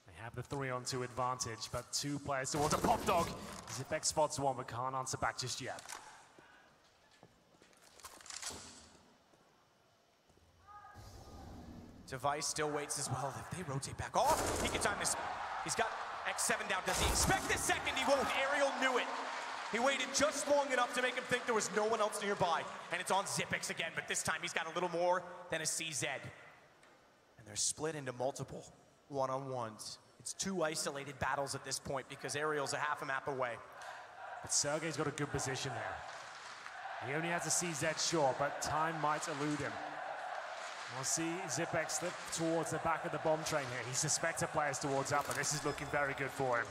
They have the 3-on-2 advantage, but 2 players towards a Pop Dog. Zippix spots one, but can't answer back just yet. Device still waits as well. If they rotate back off, he can time this. He's got X7 down. Does he expect a second? He won't. Ariel knew it. He waited just long enough to make him think there was no one else nearby. And it's on Zippix again, but this time he's got a little more than a CZ. And they're split into multiple 1-on-1s. It's 2 isolated battles at this point because Ariel's a half a map away. But Sergey's got a good position there. He only has a CZ short, but time might elude him. We'll see Zippix slip towards the back of the bomb train here. He suspects a player's towards up, but this is looking very good for him.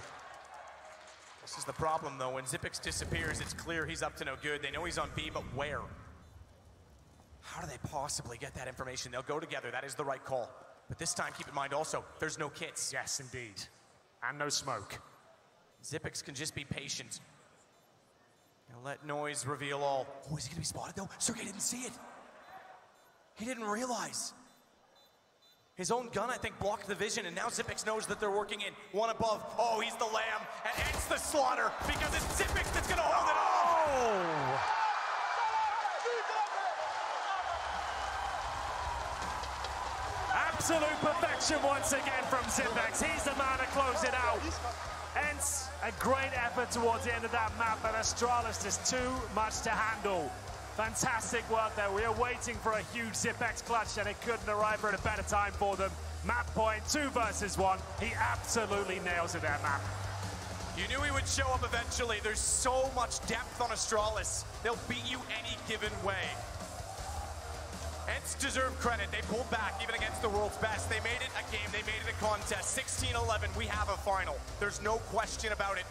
This is the problem, though. When Zippix disappears, it's clear he's up to no good. They know he's on B, but where? How do they possibly get that information? They'll go together. That is the right call. But this time, keep in mind also, there's no kits. Yes, indeed. And no smoke. Zippix can just be patient. Gonna let noise reveal all. Oh, is he gonna be spotted though? Sergey didn't see it. He didn't realize. His own gun, I think, blocked the vision, and now Zippix knows that they're working in. One above. Oh, he's the lamb, and Ence the slaughter, because it's Zippix that's gonna hold it off. Absolute perfection once again from Zippix. He's the man to close it out. Ence, a great effort towards the end of that map, but Astralis just too much to handle. Fantastic work there. We are waiting for a huge Zippix clutch, and it couldn't arrive at a better time for them. Map point, 2 versus 1. He absolutely nails it, that map. You knew he would show up eventually. There's so much depth on Astralis. They'll beat you any given way. Ence deserve credit. They pulled back even against the world's best. They made it a game. They made it a contest. 16-11. We have a final. There's no question about it.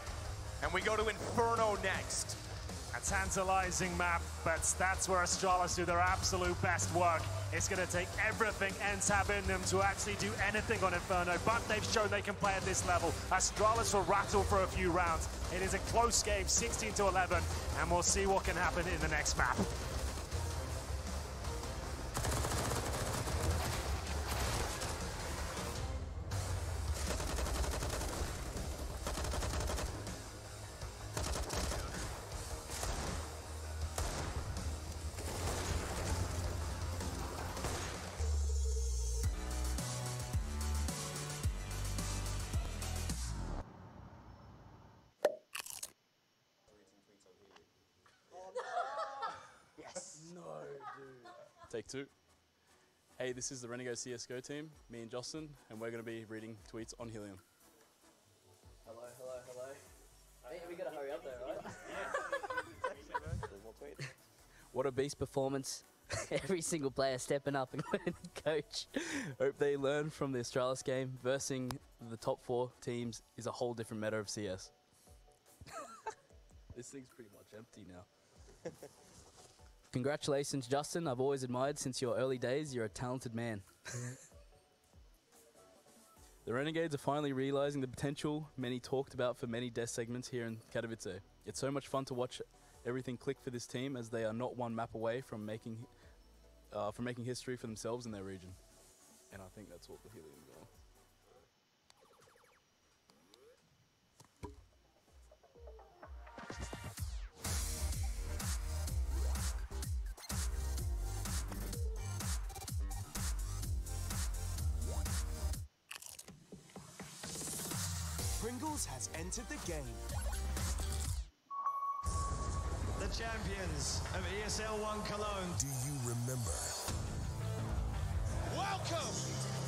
And we go to Inferno next. A tantalizing map, but that's where Astralis do their absolute best work. It's going to take everything Ence have in them to actually do anything on Inferno, but they've shown they can play at this level. Astralis will rattle for a few rounds. It is a close game, 16-11, and we'll see what can happen in the next map. Take 2. Hey, this is the Renegade CSGO team, me and Justin, and we're going to be reading tweets on Helium. Hello. Hey, we gotta hurry up there, right? There's more tweets. What a beast performance. Every single player stepping up and winning the coach. Hope they learn from the Astralis game. Versing the top 4 teams is a whole different meta of CS. This thing's pretty much empty now. Congratulations, Justin. I've always admired since your early days. You're a talented man. The Renegades are finally realizing the potential many talked about for many death segments here in Katowice. It's so much fun to watch everything click for this team, as they are not one map away from making history for themselves in their region. And I think that's what the Helium are. Pringles has entered the game. The champions of ESL 1 Cologne. Do you remember? Welcome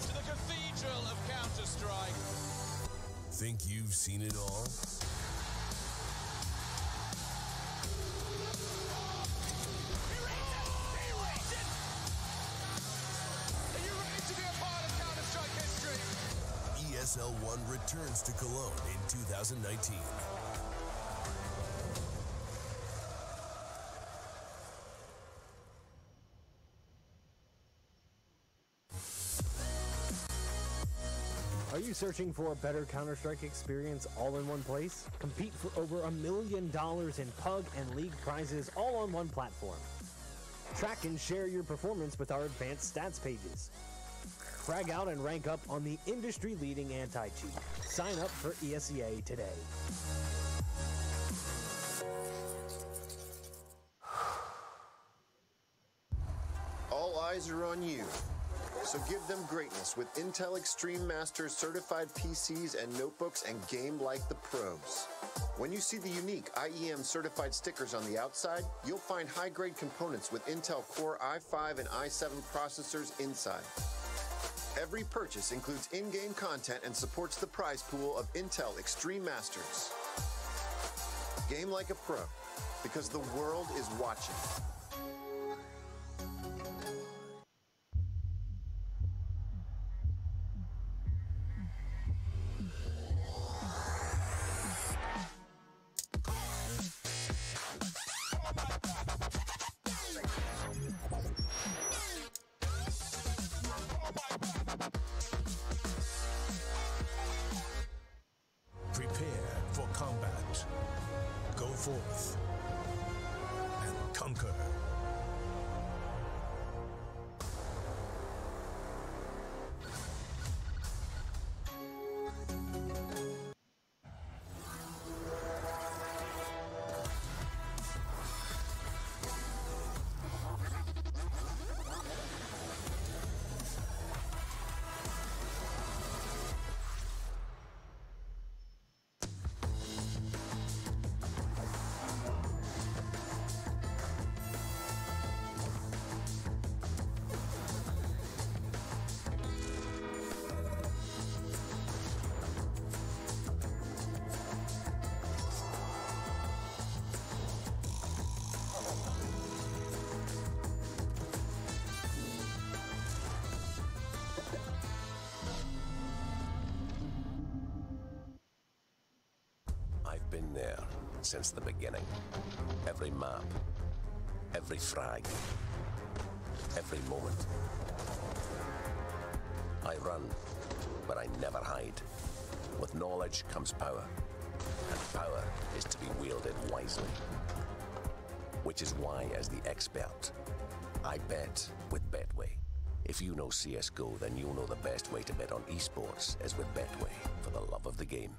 to the Cathedral of Counter-Strike. Think you've seen it all? Are you ready to be a part of Counter-Strike history? ESL 1 returns to Cologne in 2019. Are you searching for a better Counter-Strike experience all in one place? Compete for over $1 million in PUG and League prizes all on one platform. Track and share your performance with our advanced stats pages. Frag out and rank up on the industry-leading anti-cheat. Sign up for ESEA today. All eyes are on you. So give them greatness with Intel Extreme Masters certified PCs and notebooks and game like the pros. When you see the unique IEM certified stickers on the outside, you'll find high-grade components with Intel Core i5 and i7 processors inside. Every purchase includes in-game content and supports the prize pool of Intel Extreme Masters. Game like a pro, because the world is watching. Prepare for combat. Go forth. conquer. I've been there since the beginning. Every map, every frag, every moment. I run, but I never hide. With knowledge comes power, and power is to be wielded wisely. Which is why, as the expert, I bet with Betway. If you know CSGO, then you'll know the best way to bet on esports is with Betway, for the love of the game.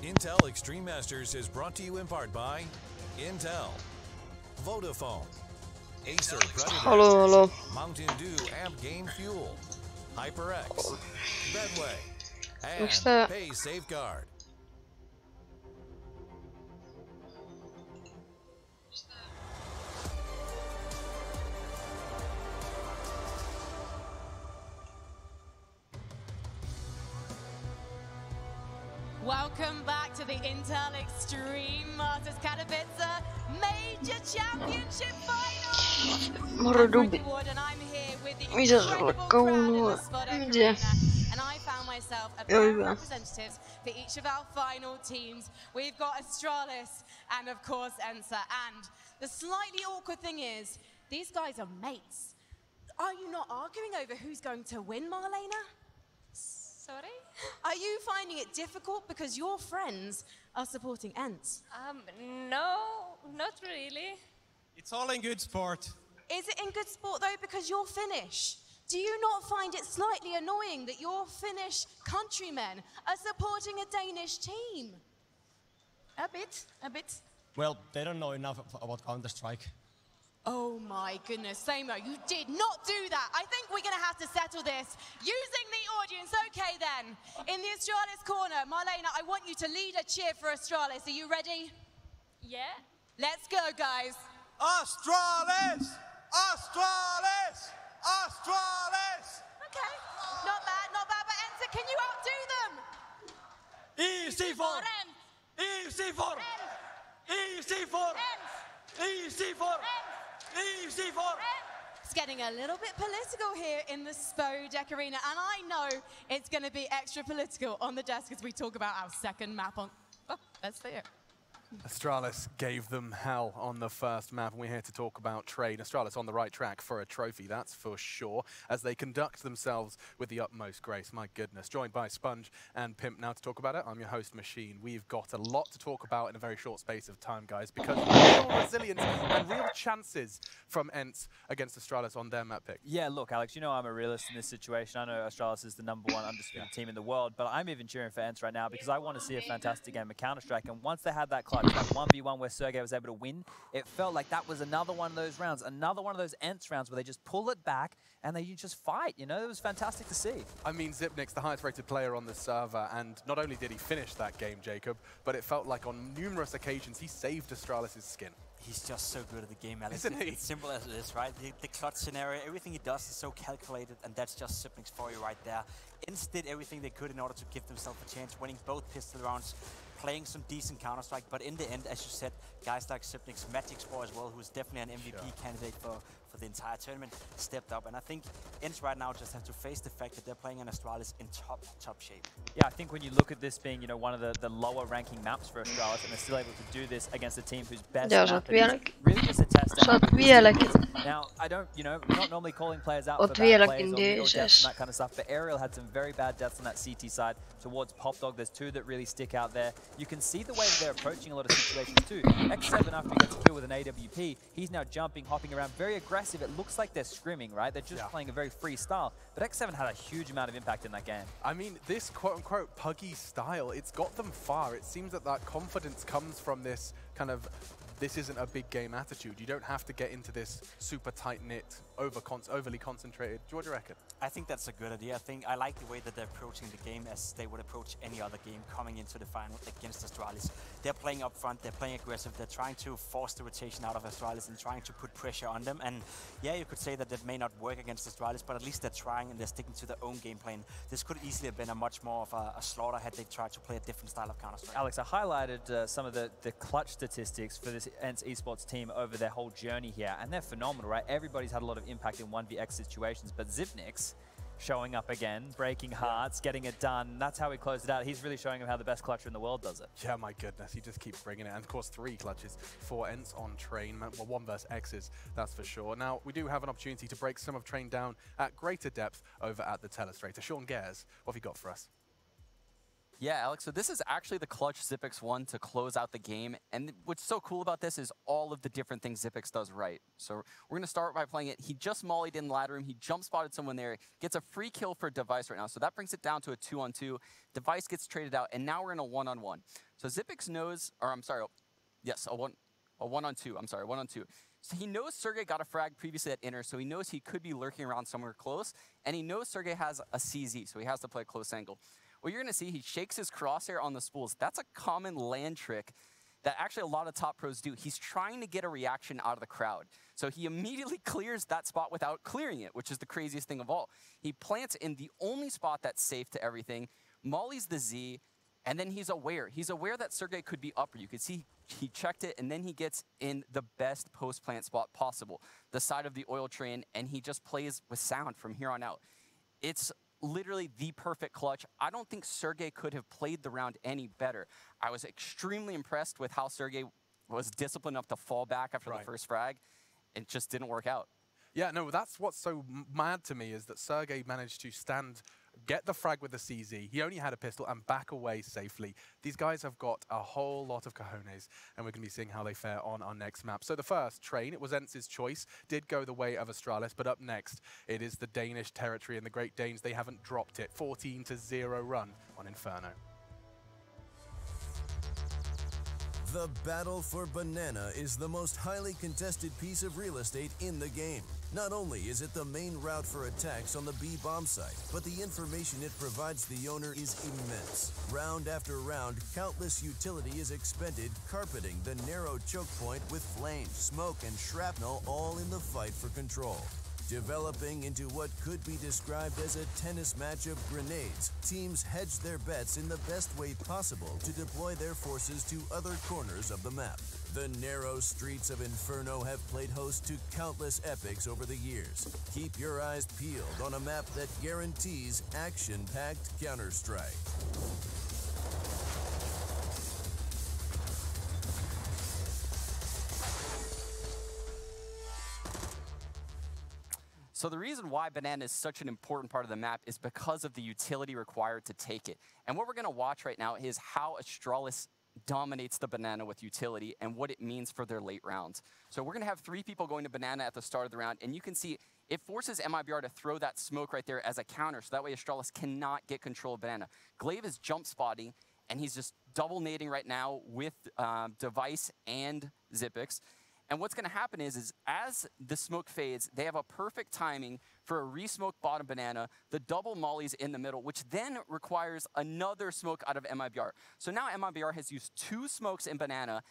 Intel Extreme Masters is brought to you in part by Intel, Vodafone, Acer Predator, Mountain Dew Amp Game Fuel, HyperX, Bedway, and Pay Safeguard. Welcome back to the Intel Extreme Masters Katowice Major Championship Final. Moro dubi. Mitä sulla koulua? Mitä? And I found myself a pair of representatives for each of our final teams. We've got Astralis and of course Ence. And the slightly awkward thing is, these guys are mates. Are you not arguing over who's going to win, Marlena? Sorry? Are you finding it difficult because your friends are supporting Ence? No, not really. It's all in good sport. Is it in good sport though because you're Finnish? Do you not find it slightly annoying that your Finnish countrymen are supporting a Danish team? A bit. Well, they don't know enough about Counter-Strike. Oh my goodness, Samo, you did not do that. I think we're going to have to settle this using the audience. Okay then, in the Astralis corner, Marlena, I want you to lead a cheer for Astralis. Are you ready? Yeah. Let's go, guys. Astralis! Astralis! Astralis! Okay, not bad, but Ence, can you outdo them? Easy for! Easy for! Easy for! Easy for! Easy for! It's getting a little bit political here in the Spodek Arena, and I know it's going to be extra political on the desk as we talk about our second map on... Oh, let's see it. Astralis gave them hell on the first map, and we're here to talk about trade. Astralis on the right track for a trophy, that's for sure, as they conduct themselves with the utmost grace. My goodness. Joined by Sponge and Pimp now to talk about it. I'm your host, Machine. We've got a lot to talk about in a very short space of time, guys, because real resilience and real chances from Ence against Astralis on their map pick. Yeah, look, Alex, you know I'm a realist in this situation. I know Astralis is the #1 undisputed team in the world, but I'm even cheering for Ence right now because I want to see a fantastic game of Counter-Strike, and once they had that clutch, that 1v1 where Sergey was able to win, it felt like that was another one of those rounds, another one of those Ence rounds where they just pull it back and they just fight, you know? It was fantastic to see. I mean, Zipnik's the highest rated player on the server, and not only did he finish that game, Jacob, but it felt like on numerous occasions he saved Astralis' skin. He's just so good at the game, Alex. Isn't he? It's simple as it is, right? The clutch scenario, everything he does is so calculated, and that's just Zipnik's for you right there. Ence did everything they could in order to give themselves a chance, winning both pistol rounds, playing some decent Counter-Strike, but in the end, as you said, guys like Zipnik's Magic Spore as well, who's definitely an MVP candidate for the entire tournament, stepped up. And I think Ence right now just have to face the fact that they're playing an Astralis in top shape. Yeah, I think when you look at this being, you know, one of the lower ranking maps for Astralis, and they're still able to do this against a team whose best map is really just a test Now, I don't, you know, we're not normally calling players out for bad plays or deaths and that kind of stuff, but Ariel had some very bad deaths on that CT side towards Popdog. There's two that really stick out there. You can see the way that they're approaching a lot of situations too. X7, after he gets a kill with an AWP, he's now jumping, hopping around, very aggressive. It looks like they're scrimming, right? They're just playing a very free style. But X7 had a huge amount of impact in that game. I mean, this quote-unquote puggy style, it's got them far. It seems that that confidence comes from this kind of, this isn't a big game attitude. You don't have to get into this super tight-knit, overly concentrated. What do you reckon? I think that's a good idea. I like the way that they're approaching the game as they would approach any other game coming into the final against Astralis. They're playing up front, they're playing aggressive, they're trying to force the rotation out of Astralis and trying to put pressure on them. And yeah, you could say that may not work against Astralis, but at least they're trying and they're sticking to their own game plan. This could easily have been a much more of a slaughter had they tried to play a different style of Counter-Strike. Alex, I highlighted some of the clutch statistics for this Ence esports team over their whole journey here, and they're phenomenal, right? Everybody's had a lot of impact in 1vx situations, but Zipnik's showing up again, breaking hearts, getting it done. That's how he closed it out. He's really showing him how the best clutcher in the world does it. Yeah, my goodness, he just keeps bringing it. And of course, 3 clutches for Ence on Train. Well, 1 versus X's, that's for sure. Now, we do have an opportunity to break some of Train down at greater depth over at the Telestrator. Sean Gares, what have you got for us? Yeah, Alex, so this is actually the clutch Zippix won to close out the game. And what's so cool about this is all of the different things Zippix does right. So we're going to start by playing it. He just mollied in the ladder room. He jump spotted someone there. Gets a free kill for Device right now. So that brings it down to a 2-on-2. Device gets traded out, and now we're in a 1-on-1. So Zippix knows, or I'm sorry, yes, a 1-on-2. I'm sorry, 1-on-2. So he knows Sergey got a frag previously at inner, so he knows he could be lurking around somewhere close. And he knows Sergey has a CZ, so he has to play a close angle. What you're going to see, he shakes his crosshair on the spools. That's a common land trick that actually a lot of top pros do. He's trying to get a reaction out of the crowd. So he immediately clears that spot without clearing it, which is the craziest thing of all. He plants in the only spot that's safe to everything, mollies the Z, and then he's aware. He's aware that Sergey could be upper. You can see he checked it, and then he gets in the best post-plant spot possible, the side of the oil train, and he just plays with sound from here on out. It's literally the perfect clutch. I don't think Sergey could have played the round any better. I was extremely impressed with how Sergey was disciplined enough to fall back after the first frag. It just didn't work out. Yeah, no, that's what's so mad to me is that Sergey managed to get the frag with the CZ. He only had a pistol and back away safely. These guys have got a whole lot of cojones, and we're going to be seeing how they fare on our next map. So the first, Train, it was Ence's choice, did go the way of Astralis, but up next, it is the Danish territory, and the Great Danes, they haven't dropped it. 14-0 run on Inferno. The battle for Banana is the most highly contested piece of real estate in the game. Not only is it the main route for attacks on the B bomb site, but the information it provides the owner is immense. Round after round, countless utility is expended, carpeting the narrow choke point with flames, smoke, and shrapnel all in the fight for control. Developing into what could be described as a tennis match of grenades, teams hedge their bets in the best way possible to deploy their forces to other corners of the map. The narrow streets of Inferno have played host to countless epics over the years. Keep your eyes peeled on a map that guarantees action-packed Counter-Strike. So the reason why Banana is such an important part of the map is because of the utility required to take it. And what we're going to watch right now is how Astralis dominates the Banana with utility and what it means for their late rounds. So we're going to have 3 people going to Banana at the start of the round, and you can see it forces MIBR to throw that smoke right there as a counter, so that way Astralis cannot get control of Banana. Glaive is jump spotting, and he's just double nading right now with Device and Zippix. And what's going to happen is as the smoke fades, they have a perfect timing for a re-smoke bottom Banana, the double mollies in the middle, which then requires another smoke out of MIBR. So now MIBR has used 2 smokes in Banana,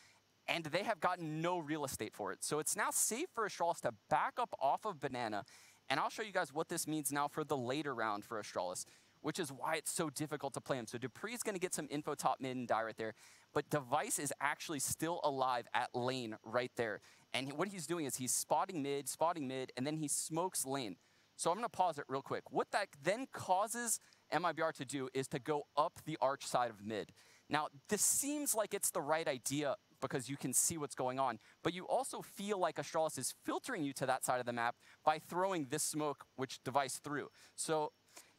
and they have gotten no real estate for it. So it's now safe for Astralis to back up off of Banana, and I'll show you guys what this means now for the later round for Astralis, which is why it's so difficult to play him. So Dupree's going to get some info top mid and die right there, but Device is actually still alive at lane right there. And what he's doing is he's spotting mid, and then he smokes lane. So I'm going to pause it real quick. What that then causes MIBR to do is to go up the arch side of mid. Now, this seems like it's the right idea because you can see what's going on, but you also feel like Astralis is filtering you to that side of the map by throwing this smoke, which Device threw. So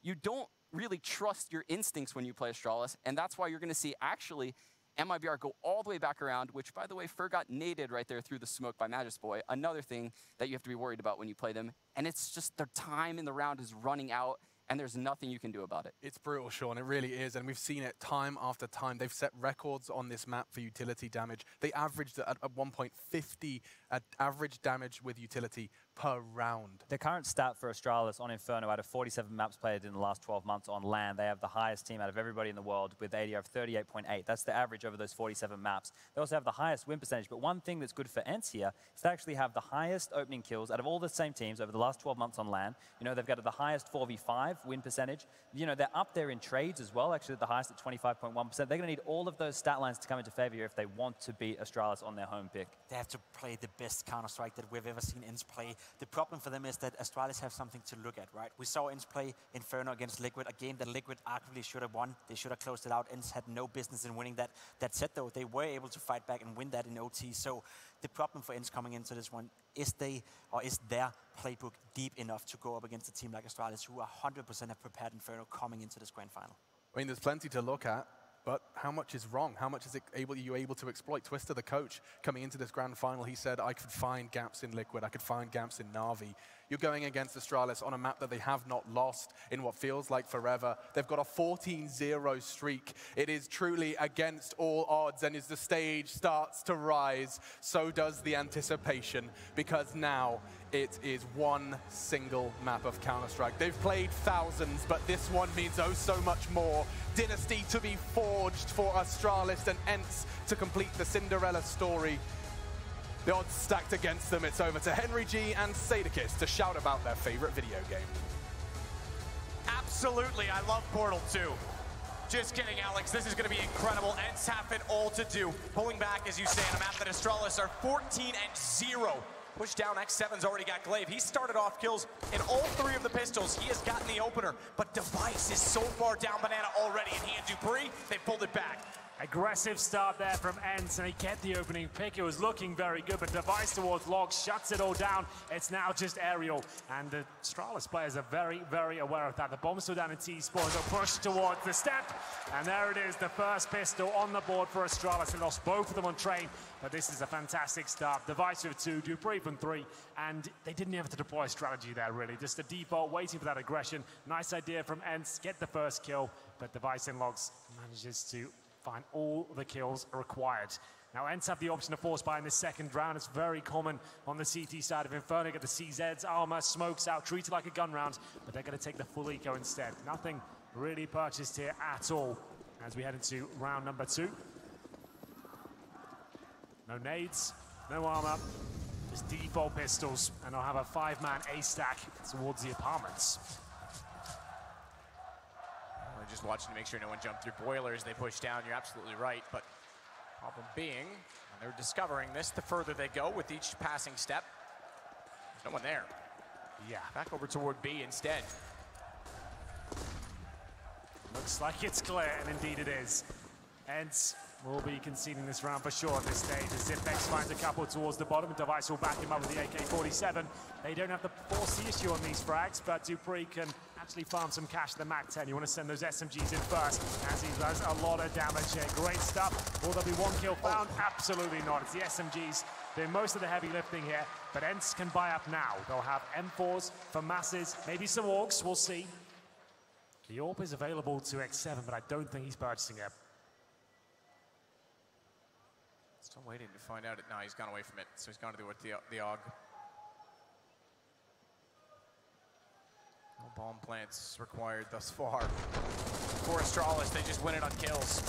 you don't really trust your instincts when you play Astralis, and that's why you're going to see actually MIBR go all the way back around, which, by the way, Fer got naded right there through the smoke by Magisboy. Another thing that you have to be worried about when you play them. And it's just their time in the round is running out, and there's nothing you can do about it. It's brutal, Sean. It really is, and we've seen it time after time. They've set records on this map for utility damage. They averaged at one point 50 average damage with utility per round. The current stat for Astralis on Inferno, out of 47 maps played in the last 12 months on LAN, they have the highest team out of everybody in the world with ADR of 38.8. That's the average over those 47 maps. They also have the highest win percentage, but one thing that's good for Ence here is they actually have the highest opening kills out of all the same teams over the last 12 months on LAN. You know, they've got the highest 4v5 win percentage. You know, they're up there in trades as well, actually the highest at 25.1%. They're going to need all of those stat lines to come into favor here if they want to beat Astralis on their home pick. They have to play the best Counter-Strike that we've ever seen Ence play. The problem for them is that Astralis have something to look at, right? We saw Ence play Inferno against Liquid, a game that Liquid arguably should have won. They should have closed it out. Ence had no business in winning that. That said, though, they were able to fight back and win that in OT. So the problem for Ence coming into this one is their playbook deep enough to go up against a team like Astralis, who 100% have prepared Inferno coming into this grand final. I mean, there's plenty to look at. But how much is wrong? How much is you able to exploit? Twister, the coach, coming into this grand final, he said, I could find gaps in Liquid, I could find gaps in Na'Vi. You're going against Astralis on a map that they have not lost in what feels like forever. They've got a 14-0 streak. It is truly against all odds, and as the stage starts to rise, so does the anticipation, because now it is one single map of Counter-Strike. They've played thousands, but this one means oh so much more. Dynasty to be forged for Astralis and Ence to complete the Cinderella story. The odds stacked against them. It's over to Henry G and Sadakis to shout about their favorite video game. Absolutely, I love Portal 2. Just kidding, Alex. This is going to be incredible. Ence have it all to do. Pulling back, as you say, on a map that Astralis are 14-0. Push down, X7's already got Glaive. He started off kills in all 3 of the pistols. He has gotten the opener, but Device is so far down Banana already, and he and Dupree, they pulled it back. Aggressive start there from Ence, and he kept the opening pick. It was looking very good, but Device towards Logs shuts it all down. It's now just Aerial, and the Astralis players are very, very aware of that. The bomb's still down in T-spawn. They'll push towards the step, and there it is, the first pistol on the board for Astralis. They lost both of them on train, but this is a fantastic start. Device with 2, Dupree from 3, and they didn't have to deploy strategy there, really. Just a default, waiting for that aggression. Nice idea from Ence, get the first kill, but Device and Logs manages to find all the kills required. Now, Ence have the option to force buy in the second round. It's very common on the CT side of Inferno. Get the CZ's armor, smokes out, treated like a gun round, but they're going to take the full eco instead. Nothing really purchased here at all as we head into round number 2. No nades, no armor, just default pistols, and I'll have a 5-man A-stack towards the apartments. Just watching to make sure no one jumped through boilers. They push down, you're absolutely right, but problem being, they're discovering this the further they go with each passing step. There's no one there. Yeah. Back over toward B instead. Looks like it's clear, and indeed it is. Ence will be conceding this round for sure at this stage. As Zipex finds a couple towards the bottom, and Device will back him up with the AK-47. They don't have the force issue on these frags, but Dupree can actually farm some cash to the MAC-10. You want to send those SMGs in first, as he does a lot of damage here. Great stuff. Will there be one kill found? Absolutely not. It's the SMGs doing most of the heavy lifting here, but Ence can buy up now. They'll have M4s for masses, maybe some orcs, we'll see. The AWP is available to X7, but I don't think he's purchasing it. Still waiting to find out. No, he's gone away from it, so he's gone to do the AUG. No bomb plants required thus far. For Astralis, they just win it on kills.